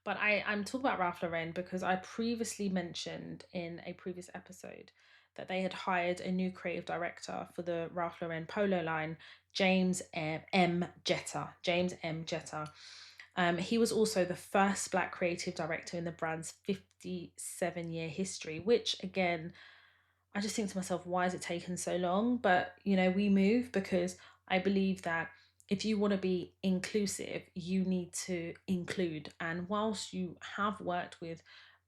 But I'm talking about Ralph Lauren because I previously mentioned in a previous episode that they had hired a new creative director for the Ralph Lauren polo line, James M. Jeter. James M. Jeter. He was also the first Black creative director in the brand's 57-year history, which again, I just think to myself, why has it taken so long? But, we move because I believe that if you want to be inclusive, you need to include. And whilst you have worked with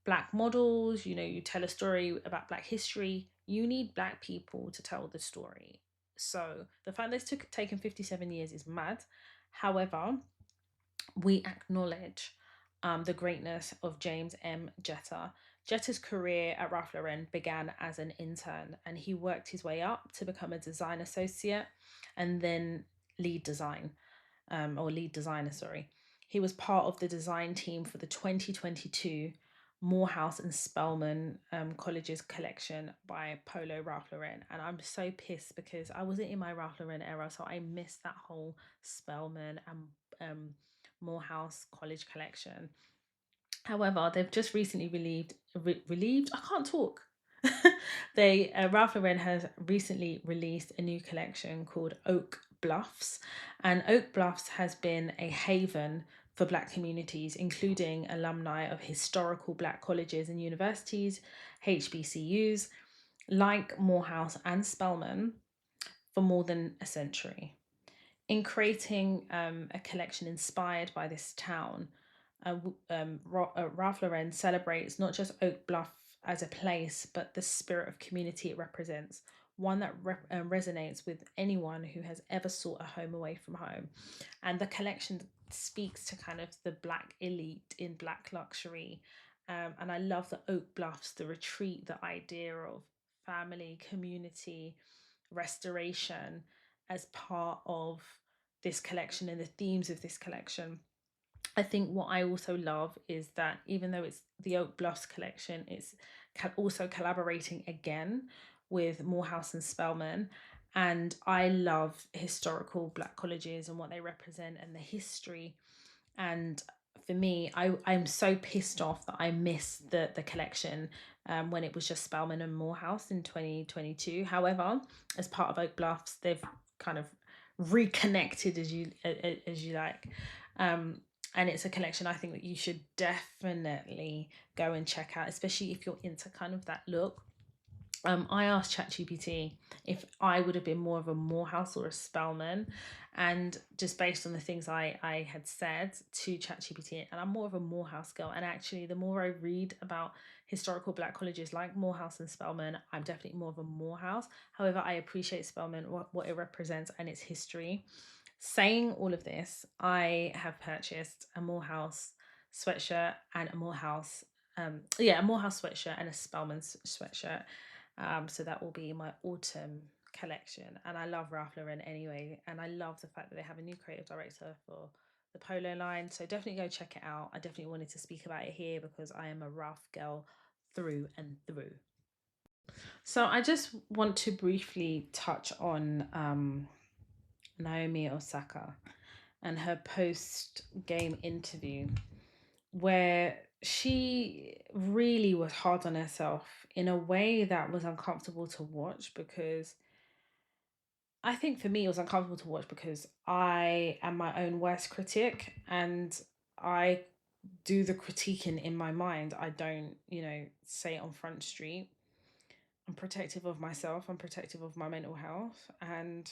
Black models, you tell a story about Black history, you need Black people to tell the story. So the fact that it's taken 57 years is mad. However, we acknowledge the greatness of James M. Jeter. Jeter's career at Ralph Lauren began as an intern, and he worked his way up to become a design associate and then lead designer, sorry. He was part of the design team for the 2022 Morehouse and Spelman College's collection by Polo Ralph Lauren. And I'm so pissed because I wasn't in my Ralph Lauren era, so I missed that whole Spelman and Morehouse College collection. However, they've just recently relieved. I can't talk. Ralph Lauren has recently released a new collection called Oak Bluffs, and Oak Bluffs has been a haven for Black communities, including alumni of historical Black colleges and universities, HBCUs, like Morehouse and Spelman, for more than a century. In creating a collection inspired by this town, Ralph Lauren celebrates not just Oak Bluff as a place, but the spirit of community it represents, one that resonates with anyone who has ever sought a home away from home. And the collection speaks to kind of the Black elite in Black luxury. And I love the Oak Bluffs, the retreat, the idea of family, community, restoration as part of this collection and the themes of this collection. I think what I also love is that even though it's the Oak Bluffs collection, it's also collaborating again with Morehouse and Spelman. And I love historical Black colleges and what they represent and the history. And for me, I'm so pissed off that I missed the collection when it was just Spelman and Morehouse in 2022. However, as part of Oak Bluffs, they've kind of reconnected, as you like. And it's a collection I think that you should definitely go and check out, especially if you're into kind of that look. I asked ChatGPT if I would have been more of a Morehouse or a Spelman, and just based on the things I had said to ChatGPT, and I'm more of a Morehouse girl. And actually, the more I read about historical Black colleges like Morehouse and Spelman, I'm definitely more of a Morehouse. However, I appreciate Spelman, what it represents and its history. Saying all of this, I have purchased a Morehouse sweatshirt and a Morehouse sweatshirt and a Spelman sweatshirt. So that will be my autumn collection. And I love Ralph Lauren anyway. And I love the fact that they have a new creative director for the polo line. So definitely go check it out. I definitely wanted to speak about it here because I am a Ralph girl through and through. So I just want to briefly touch on Naomi Osaka and her post-game interview, where she really was hard on herself in a way that was uncomfortable to watch, because I think for me it was uncomfortable to watch because I am my own worst critic, and I do the critiquing in my mind. I don't, say it on Front Street. I'm protective of myself. I'm protective of my mental health. And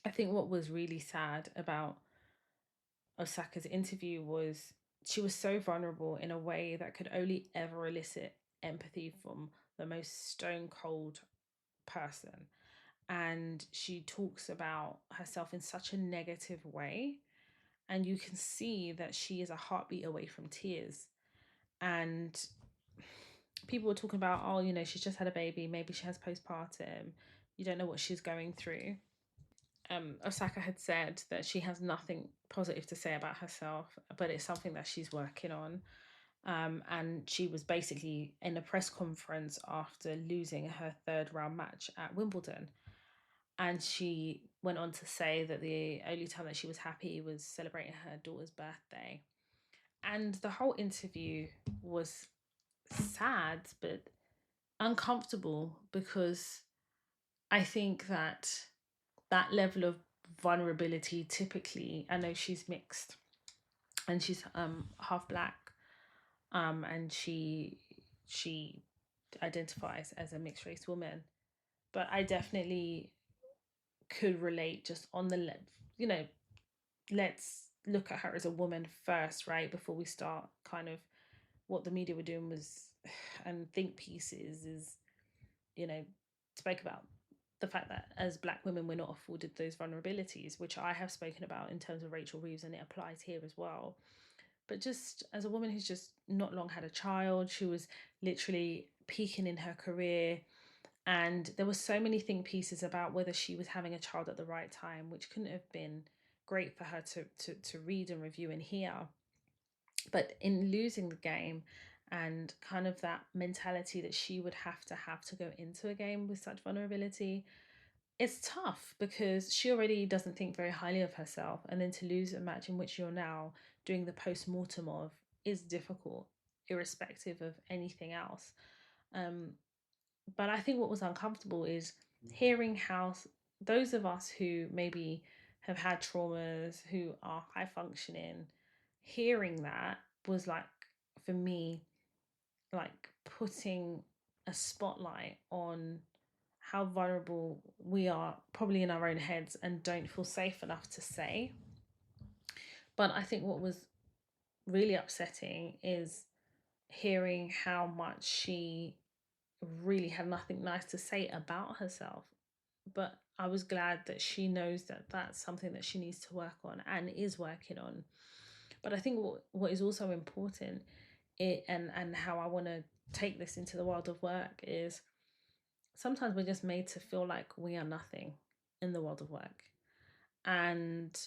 I think what was really sad about Osaka's interview was she was so vulnerable in a way that could only ever elicit empathy from the most stone cold person. And she talks about herself in such a negative way. And you can see that she is a heartbeat away from tears. And people were talking about, oh, she's just had a baby, maybe she has postpartum, you don't know what she's going through. Osaka had said that she has nothing positive to say about herself, but it's something that she's working on. And she was basically in a press conference after losing her third round match at Wimbledon. And she went on to say that the only time that she was happy was celebrating her daughter's birthday. And the whole interview was sad, but uncomfortable, because I think that level of vulnerability, typically, I know she's mixed and she's half black, and she identifies as a mixed race woman, but I definitely could relate just on the let's look at her as a woman first, right, before we start kind of what the media were doing was, and think pieces is, spoke about the fact that as black women we're not afforded those vulnerabilities, which I have spoken about in terms of Rachel Reeves, and it applies here as well. But just as a woman who's just not long had a child, she was literally peaking in her career, and there were so many think pieces about whether she was having a child at the right time, which couldn't have been great for her to read and review and hear. But in losing the game, and kind of that mentality that she would have to go into a game with such vulnerability, it's tough because she already doesn't think very highly of herself, and then to lose a match in which you're now doing the post-mortem of is difficult, irrespective of anything else. But I think what was uncomfortable is hearing how those of us who maybe have had traumas, who are high functioning, hearing that was like, for me, like putting a spotlight on how vulnerable we are, probably in our own heads, and don't feel safe enough to say. But I think what was really upsetting is hearing how much she really had nothing nice to say about herself. But I was glad that she knows that that's something that she needs to work on and is working on. But I think what is also important, and how I want to take this into the world of work, is sometimes we're just made to feel like we are nothing in the world of work. And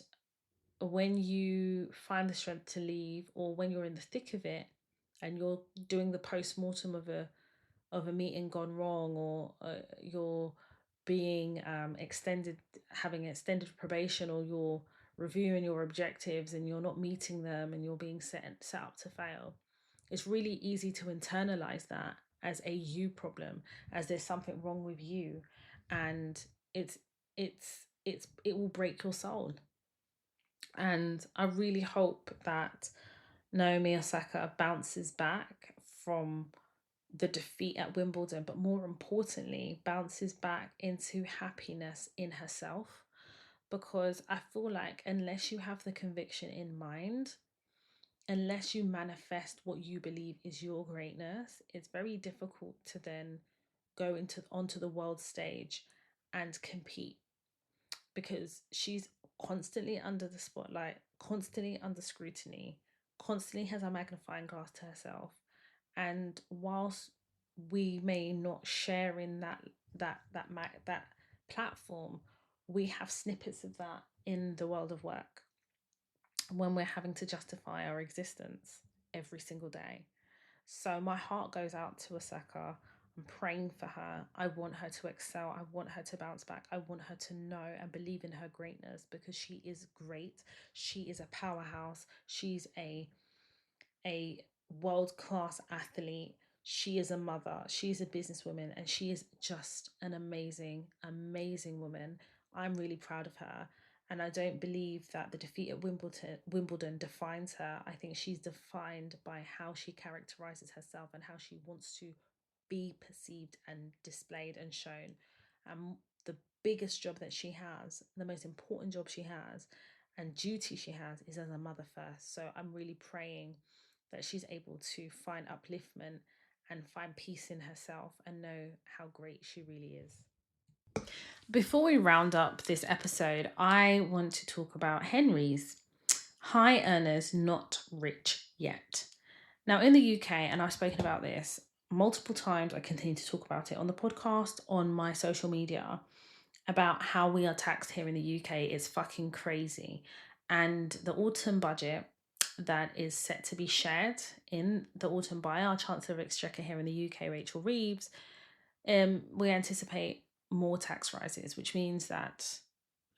when you find the strength to leave, or when you're in the thick of it and you're doing the post-mortem of a meeting gone wrong, or you're being extended, having extended probation, or you're reviewing your objectives and you're not meeting them, and you're being set up to fail, it's really easy to internalize that as a you problem, as there's something wrong with you, and it will break your soul. And I really hope that Naomi Osaka bounces back from the defeat at Wimbledon, but more importantly, bounces back into happiness in herself. Because I feel like unless you have the conviction in mind, unless you manifest what you believe is your greatness, it's very difficult to then go onto the world stage and compete, because she's constantly under the spotlight, constantly under scrutiny, constantly has a magnifying glass to herself. And whilst we may not share in that platform, we have snippets of that in the world of work when we're having to justify our existence every single day. So my heart goes out to Osaka. I'm praying for her. I want her to excel. I want her to bounce back. I want her to know and believe in her greatness, because she is great. She is a powerhouse. She's a world-class athlete. She is a mother. She's a businesswoman, and she is just an amazing, amazing woman. I'm really proud of her. And I don't believe that the defeat at Wimbledon defines her. I think she's defined by how she characterizes herself and how she wants to be perceived and displayed and shown. And the biggest job that she has, the most important job she has, and duty she has, is as a mother first. So I'm really praying that she's able to find upliftment and find peace in herself and know how great she really is. Before we round up this episode, I want to talk about Henry's high earners not rich yet. Now, in the UK, and I've spoken about this multiple times, I continue to talk about it on the podcast, on my social media, about how we are taxed here in the UK is fucking crazy. And the autumn budget that is set to be shared in the autumn by our Chancellor of Exchequer here in the UK, Rachel Reeves, we anticipate more tax rises, which means that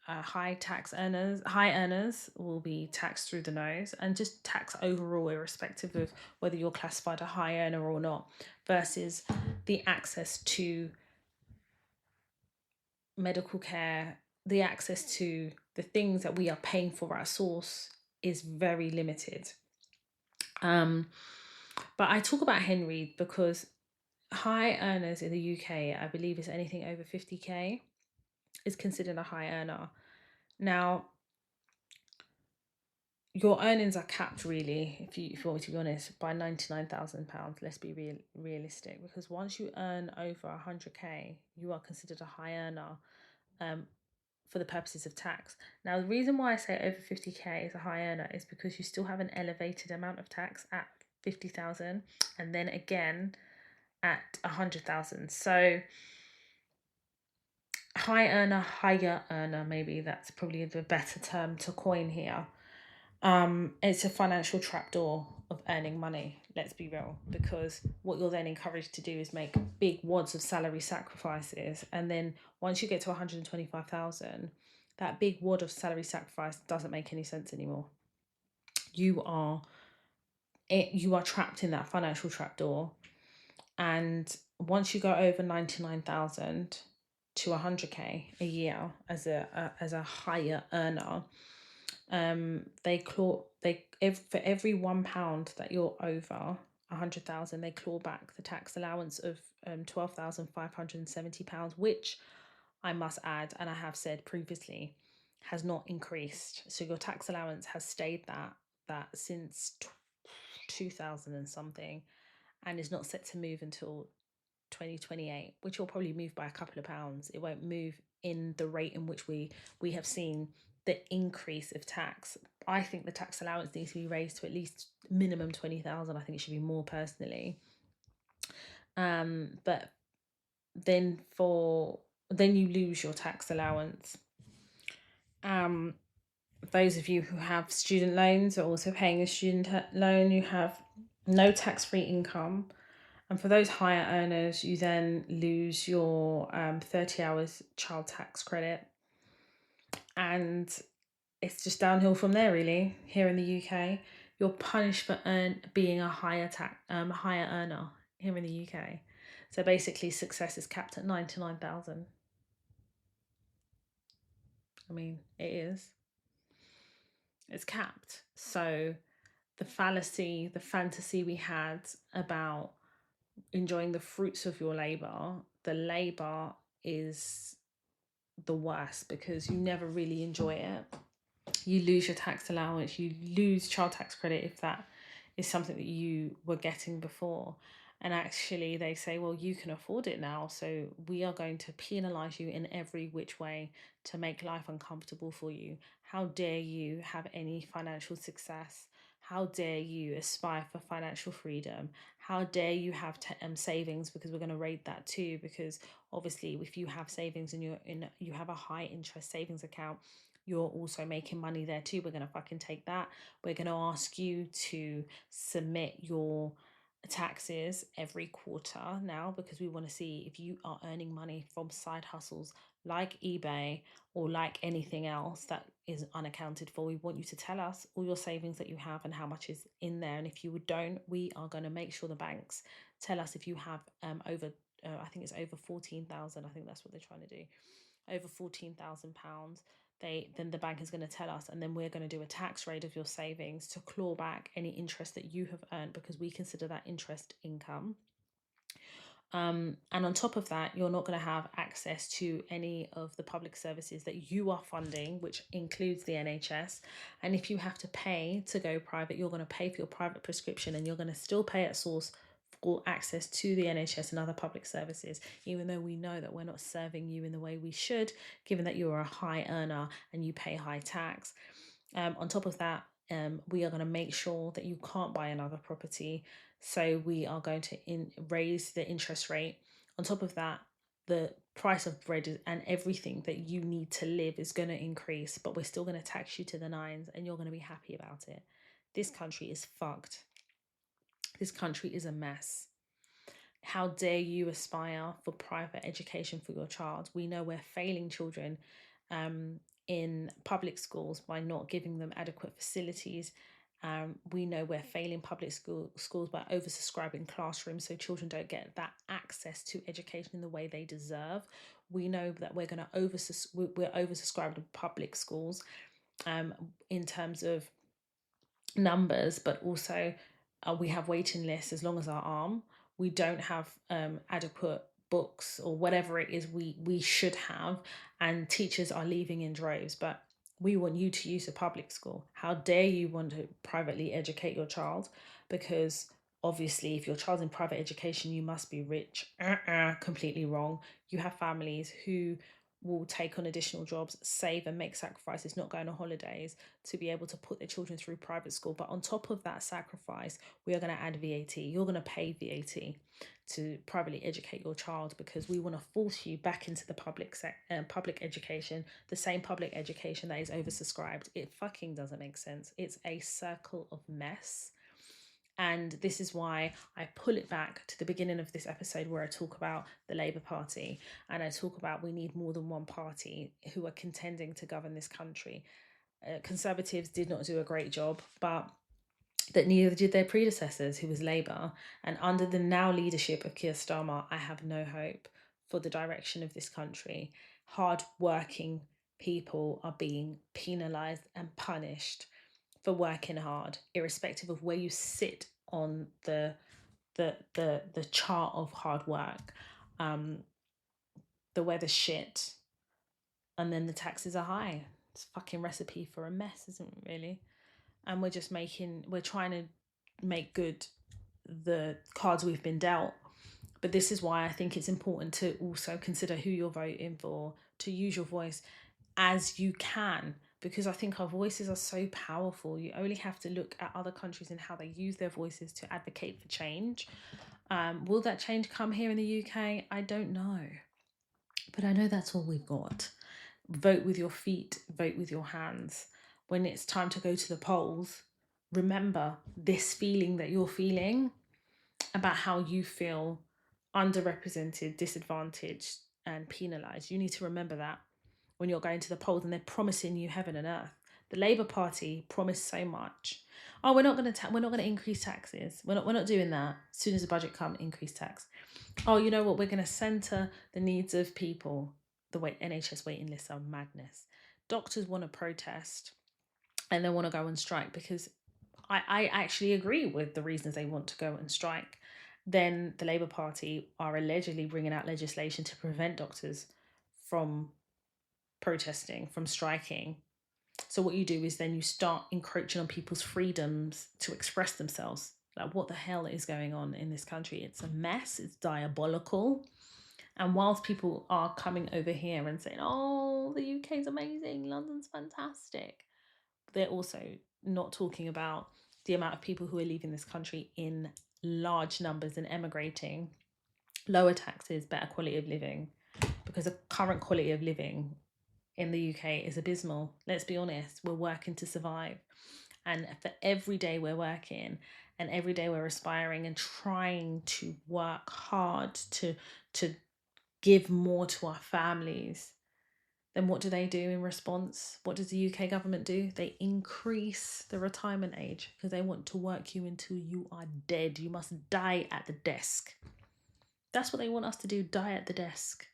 high earners will be taxed through the nose, and just tax overall, irrespective of whether you're classified a high earner or not, versus the access to medical care, the access to the things that we are paying for at source is very limited. But I talk about Henry because high earners in the UK, I believe, is anything over 50k is considered a high earner. Now, your earnings are capped, really, if you want me to be honest, by £99,000. Let's be realistic, because once you earn over 100k, you are considered a high earner for the purposes of tax. Now, the reason why I say over 50k is a high earner is because you still have an elevated amount of tax at 50,000, and then again at 100,000. So higher earner, maybe that's probably the better term to coin here. It's a financial trapdoor of earning money, let's be real, because what you're then encouraged to do is make big wads of salary sacrifices, and then once you get to 125,000, that big wad of salary sacrifice doesn't make any sense anymore. You are trapped in that financial trapdoor, and once you go over 99,000 to 100k a year as a higher earner, for every £1 that you're over 100,000, they claw back the tax allowance of £12,570, which I must add, and I have said previously, has not increased. So your tax allowance has stayed that since 2000 and something, and is not set to move until 2028, which will probably move by a couple of pounds. It won't move in the rate in which we have seen the increase of tax. I think the tax allowance needs to be raised to at least minimum 20,000. I think it should be more personally. But then you lose your tax allowance. Those of you who have student loans are also paying a student loan. You have no tax-free income. And for those higher earners, you then lose your 30 hours child tax credit. And it's just downhill from there, really. Here in the UK, you're punished for being a higher earner here in the UK. So basically, success is capped at 99,000. I mean, it is. It's capped. So the fantasy we had about enjoying the fruits of your labour, the labour is the worst, because you never really enjoy it. You lose your tax allowance, you lose child tax credit if that is something that you were getting before. And actually they say, well, you can afford it now, so we are going to penalise you in every which way to make life uncomfortable for you. How dare you have any financial success? How dare you aspire for financial freedom? How dare you have savings? Because we're going to raid that too, because obviously if you have savings and you have a high interest savings account, you're also making money there too. We're going to fucking take that. We're going to ask you to submit your taxes every quarter now, because we want to see if you are earning money from side hustles like eBay or like anything else that is unaccounted for. We want you to tell us all your savings that you have and how much is in there. And if you don't, we are going to make sure the banks tell us if you have over I think it's over 14,000. I think that's what they're trying to do. Over £14,000, then the bank is going to tell us, and then we're going to do a tax raid of your savings to claw back any interest that you have earned, because we consider that interest income. And on top of that, you're not going to have access to any of the public services that you are funding, which includes the NHS. And if you have to pay to go private, you're going to pay for your private prescription, and you're going to still pay at source for access to the NHS and other public services, even though we know that we're not serving you in the way we should, given that you're a high earner and you pay high tax. On top of that, We are going to make sure that you can't buy another property. So we are going to raise the interest rate. On top of that, the price of bread and everything that you need to live is going to increase, but we're still going to tax you to the nines, and you're going to be happy about it. This country is fucked. This country is a mess. How dare you aspire for private education for your child? We know we're failing children in public schools by not giving them adequate facilities. We know we're failing public schools by oversubscribing classrooms so children don't get that access to education in the way they deserve. We know that we're oversubscribed in public schools in terms of numbers, but also we have waiting lists as long as our arm. We don't have adequate books or whatever it is we should have, and teachers are leaving in droves. But we want you to use a public school. How dare you want to privately educate your child? Because obviously if your child's in private education, you must be rich. Completely wrong. You have families who will take on additional jobs, save and make sacrifices, not going on holidays, to be able to put their children through private school. But on top of that sacrifice, we are going to add VAT. You're going to pay VAT to privately educate your child, because we want to force you back into the public education, the same public education that is oversubscribed. It fucking doesn't make sense. It's a circle of mess. And this is why I pull it back to the beginning of this episode, where I talk about the Labour Party, and I talk about we need more than one party who are contending to govern this country. Conservatives did not do a great job, but that neither did their predecessors, who was Labour. And under the now leadership of Keir Starmer, I have no hope for the direction of this country. Hard-working people are being penalised and punished for working hard, irrespective of where you sit on the chart of hard work. The weather's shit, and then the taxes are high. It's a fucking recipe for a mess, isn't it, really? And we're trying to make good the cards we've been dealt. But this is why I think it's important to also consider who you're voting for, to use your voice as you can, because I think our voices are so powerful. You only have to look at other countries and how they use their voices to advocate for change. Will that change come here in the UK? I don't know. But I know that's all we've got. Vote with your feet, vote with your hands. When it's time to go to the polls, remember this feeling that you're feeling about how you feel underrepresented, disadvantaged, and penalised. You need to remember that when you're going to the polls and they're promising you heaven and earth. The Labour Party promised so much. Oh, we're not going to increase taxes. We're not doing that. As soon as the budget comes, increase tax. Oh, you know what? We're going to centre the needs of people. The NHS waiting lists are madness. Doctors want to protest and they want to go on strike because I actually agree with the reasons they want to go and strike. Then the Labour Party are allegedly bringing out legislation to prevent doctors from protesting, from striking. So what you do is then you start encroaching on people's freedoms to express themselves. Like, what the hell is going on in this country? It's a mess. It's diabolical. And whilst people are coming over here and saying, oh, the UK is amazing, London's fantastic, they're also not talking about the amount of people who are leaving this country in large numbers and emigrating. Lower taxes, better quality of living, because the current quality of living in the UK is abysmal. Let's be honest, we're working to survive. And for every day we're working and every day we're aspiring and trying to work hard to give more to our families, then what do they do in response? What does the UK government do? They increase the retirement age because they want to work you until you are dead. You must die at the desk. That's what they want us to do, die at the desk.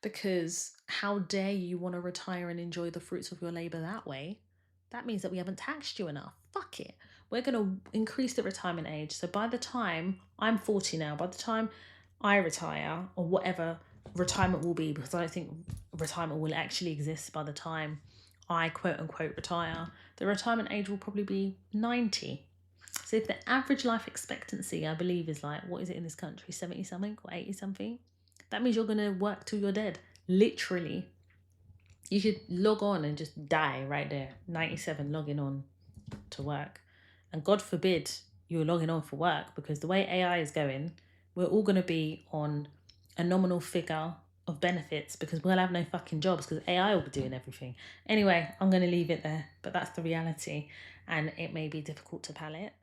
Because how dare you want to retire and enjoy the fruits of your labour that way? That means that we haven't taxed you enough. Fuck it. We're going to increase the retirement age. So by the time I'm 40 now, by the time I retire, or whatever retirement will be, because I don't think retirement will actually exist by the time I quote unquote retire, the retirement age will probably be 90. So if the average life expectancy, I believe, is like, what is it in this country, 70 something or 80 something? That means you're going to work till you're dead. Literally. You should log on and just die right there. 97, logging on. to work. And God forbid you're logging on for work, because the way AI is going, we're all going to be on a nominal figure of benefits because we'll have no fucking jobs because AI will be doing everything. Anyway, I'm going to leave it there, but that's the reality, and it may be difficult to palate.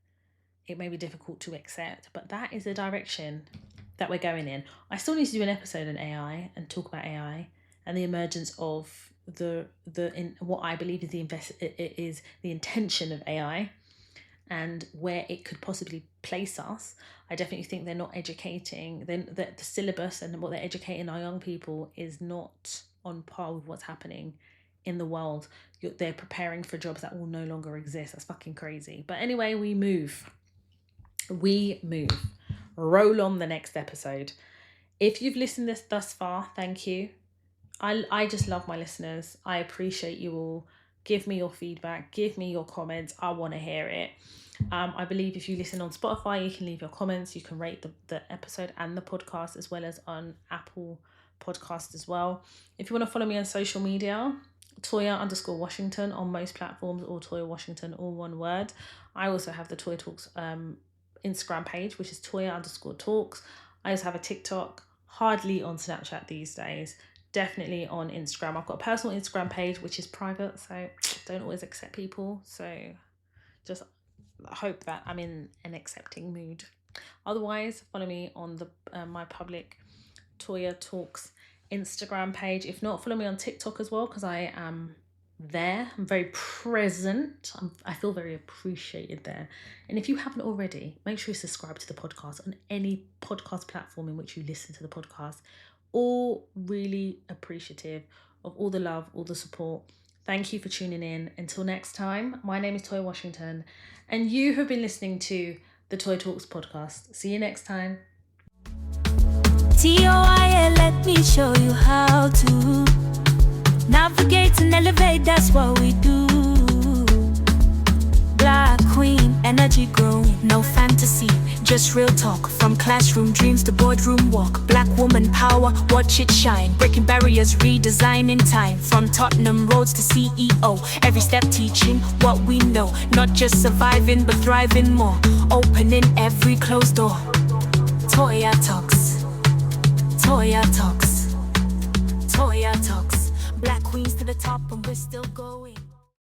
It may be difficult to accept, but that is the direction that we're going in. I still need to do an episode on AI and talk about AI and the emergence of what I believe is the intention of AI and where it could possibly place us. I definitely think they're not educating. The syllabus and what they're educating our young people is not on par with what's happening in the world. They're preparing for jobs that will no longer exist. That's fucking crazy. But anyway, we move. Roll on the next episode. If you've listened this thus far, thank you. I just love my listeners. I appreciate you all. Give me your feedback. Give me your comments. I want to hear it. I believe if you listen on Spotify, you can leave your comments. You can rate the episode and the podcast, as well as on Apple Podcast as well. If you want to follow me on social media, Toya_Washington on most platforms, or Toya Washington, all one word. I also have the Toya Talks Instagram page, which is Toya_Talks. I also have a TikTok, hardly on Snapchat these days. Definitely on Instagram. I've got a personal Instagram page which is private, so don't always accept people. So just hope that I'm in an accepting mood. Otherwise, follow me on my public Toya Talks Instagram page. If not, follow me on TikTok as well, because I am there. I'm very present. I feel very appreciated there. And if you haven't already, make sure you subscribe to the podcast on any podcast platform in which you listen to the podcast. All really appreciative of all the love, all the support. Thank you for tuning in. Until next time, my name is Toya Washington, and you have been listening to the Toya Talks podcast. See you next time. TOIA, let me show you how to navigate and elevate, that's what we do. Black queen, energy growing, no fantasy, just real talk. From classroom dreams to boardroom walk. Black woman power, watch it shine. Breaking barriers, redesigning time. From Tottenham roads to CEO, every step teaching what we know. Not just surviving but thriving more. Opening every closed door. Toya Talks, Toya Talks, Toya Talks. Black queens to the top and we're still going.